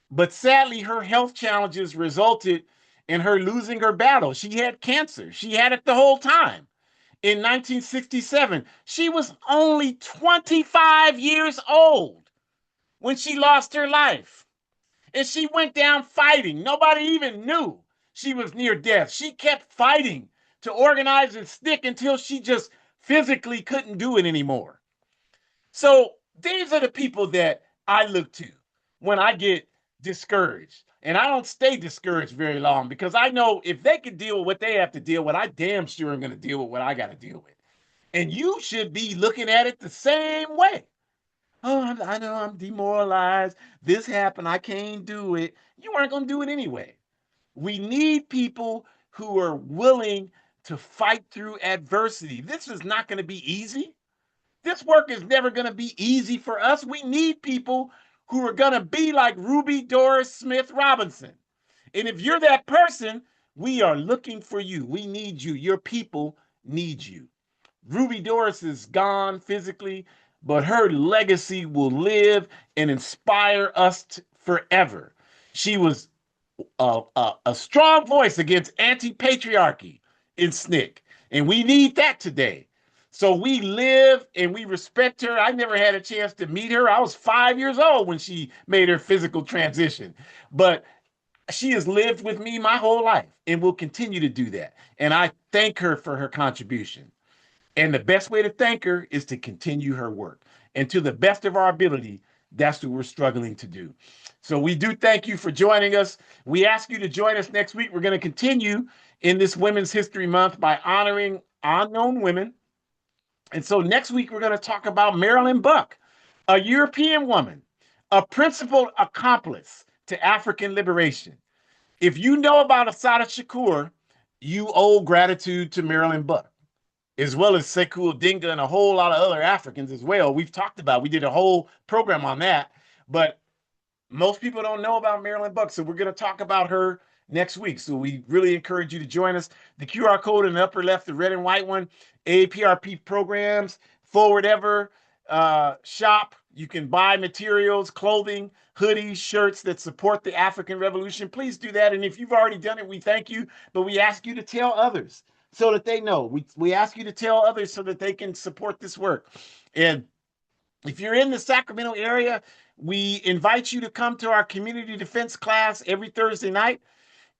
But sadly, her health challenges resulted in her losing her battle. She had cancer. She had it the whole time. In 1967, she was only 25 years old when she lost her life. And she went down fighting. Nobody even knew she was near death. She kept fighting to organize and stick until she just physically couldn't do it anymore. So these are the people that I look to when I get discouraged. And I don't stay discouraged very long because I know if they can deal with what they have to deal with, I damn sure am going to deal with what I got to deal with. And you should be looking at it the same way. Oh, I know I'm demoralized. This happened. I can't do it. You aren't going to do it anyway. We need people who are willing to fight through adversity. This is not going to be easy. This work is never going to be easy for us. We need people who are going to be like Ruby Doris Smith Robinson. And if you're that person, we are looking for you. We need you. Your people need you. Ruby Doris is gone physically. but her legacy will live and inspire us forever. She was a strong voice against anti-patriarchy in SNCC, and we need that today. So we live and we respect her. I never had a chance to meet her. I was 5 years old when she made her physical transition, but she has lived with me my whole life and will continue to do that. And I thank her for her contribution. And the best way to thank her is to continue her work. And to the best of our ability, that's what we're struggling to do. So we do thank you for joining us. We ask you to join us next week. We're going to continue in this Women's History Month by honoring unknown women. And so next week, we're going to talk about Marilyn Buck, a European woman, a principal accomplice to African liberation. If you know about Assata Shakur, you owe gratitude to Marilyn Buck, as well as Sekou Odinga and a whole lot of other Africans as well. We did a whole program on that, but most people don't know about Marilyn Buck, so we're going to talk about her next week. So we really encourage you to join us. The QR code in the upper left, the red and white one, AAPRP programs, Forward Ever, shop. You can buy materials, clothing, hoodies, shirts that support the African Revolution. Please do that. And if you've already done it, we thank you, but we ask you to tell others so that they know. We ask you to tell others so that they can support this work. And if you're in the Sacramento area, we invite you to come to our community defense class every Thursday night.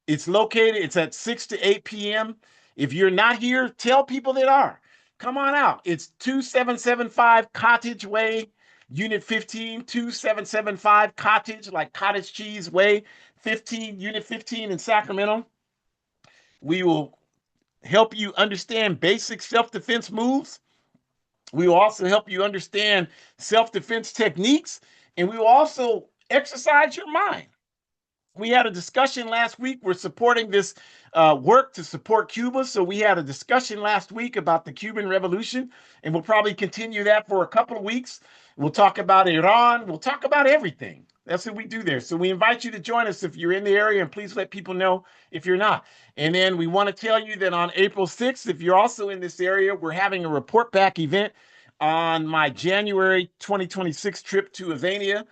It's at 6 to 8 p.m. If you're not here, tell people that are. Come on out. It's 2775 Cottage Way, Unit 15, 2775 Cottage, like cottage cheese way, 15, Unit 15 in Sacramento. We will help you understand basic self-defense moves. We will also help you understand self-defense techniques, and we will also exercise your mind. We had a discussion last week. We're supporting this work to support Cuba. So we had a discussion last week about the Cuban Revolution, and we'll probably continue that for a couple of weeks. We'll talk about Iran. We'll talk about everything. That's what we do there. So we invite you to join us if you're in the area, and please let people know if you're not. And then we want to tell you that on April 6th, if you're also in this area, we're having a report back event on my January 2026 trip to Azania,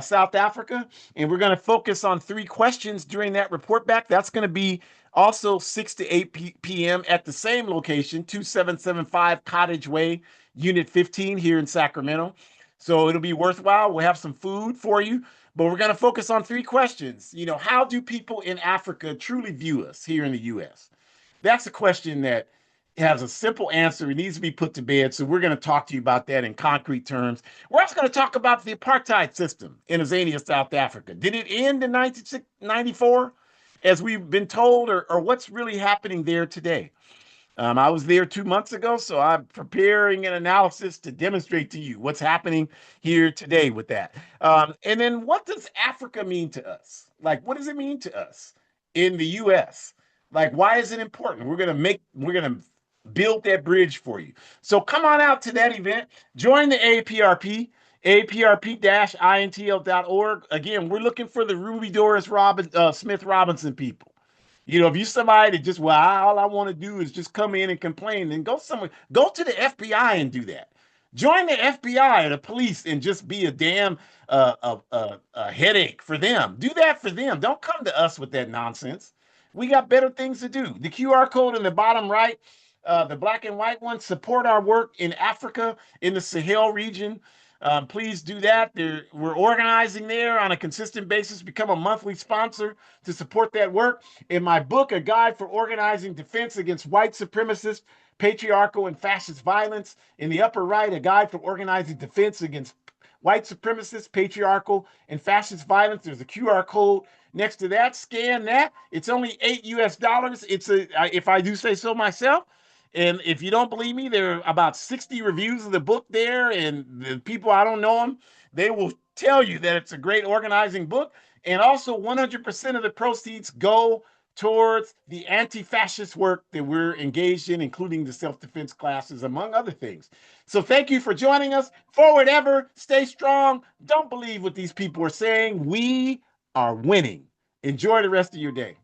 South Africa. And we're going to focus on 3 questions during that report back. That's going to be also 6 to 8 p.m. at the same location, 2775 Cottage Way, Unit 15 here in Sacramento. So it'll be worthwhile. We'll have some food for you, but we're going to focus on 3 questions. You know, how do people in Africa truly view us here in the U.S.? That's a question that has a simple answer. It needs to be put to bed. So we're going to talk to you about that in concrete terms. We're also going to talk about the apartheid system in Azania, South Africa. Did it end in 1994, as we've been told, or what's really happening there today? I was there 2 months ago, so I'm preparing an analysis to demonstrate to you what's happening here today with that. And then what does Africa mean to us? Like, what does it mean to us in the U.S.? Like, why is it important? We're going to build that bridge for you. So come on out to that event. Join the AAPRP, AAPRP-intl.org. Again, we're looking for the Ruby Doris Smith Robinson people. You know, if you're somebody that just, all I want to do is just come in and complain, then go somewhere. Go to the FBI and do that. Join the FBI or the police and just be a damn headache for them. Do that for them. Don't come to us with that nonsense. We got better things to do. The QR code in the bottom right, the black and white one, support our work in Africa, in the Sahel region. Please do that. We're organizing there on a consistent basis. Become a monthly sponsor to support that work. In my book, A Guide for Organizing Defense Against White Supremacist, Patriarchal, and Fascist Violence. In the upper right, A Guide for Organizing Defense Against White Supremacist, Patriarchal, and Fascist Violence. There's a QR code next to that. Scan that. It's only $8. If I do say so myself. And if you don't believe me, there are about 60 reviews of the book there, and the people, I don't know them, they will tell you that it's a great organizing book. And also 100% of the proceeds go towards the anti-fascist work that we're engaged in, including the self-defense classes, among other things. So thank you for joining us. Forward ever, stay strong. Don't believe what these people are saying. We are winning. Enjoy the rest of your day.